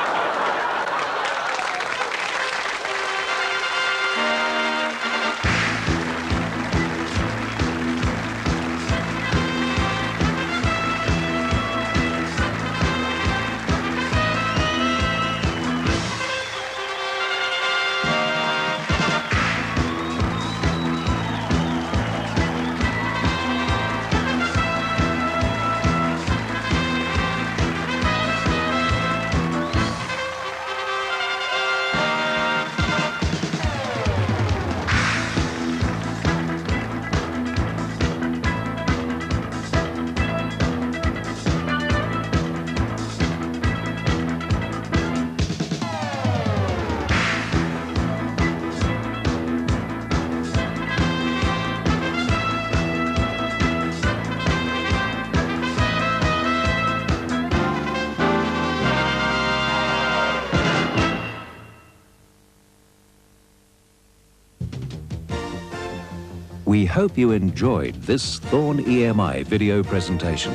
We hope you enjoyed this Thorn EMI video presentation.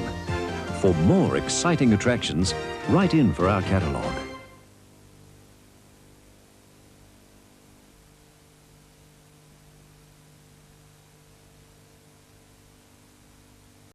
For more exciting attractions, write in for our catalogue.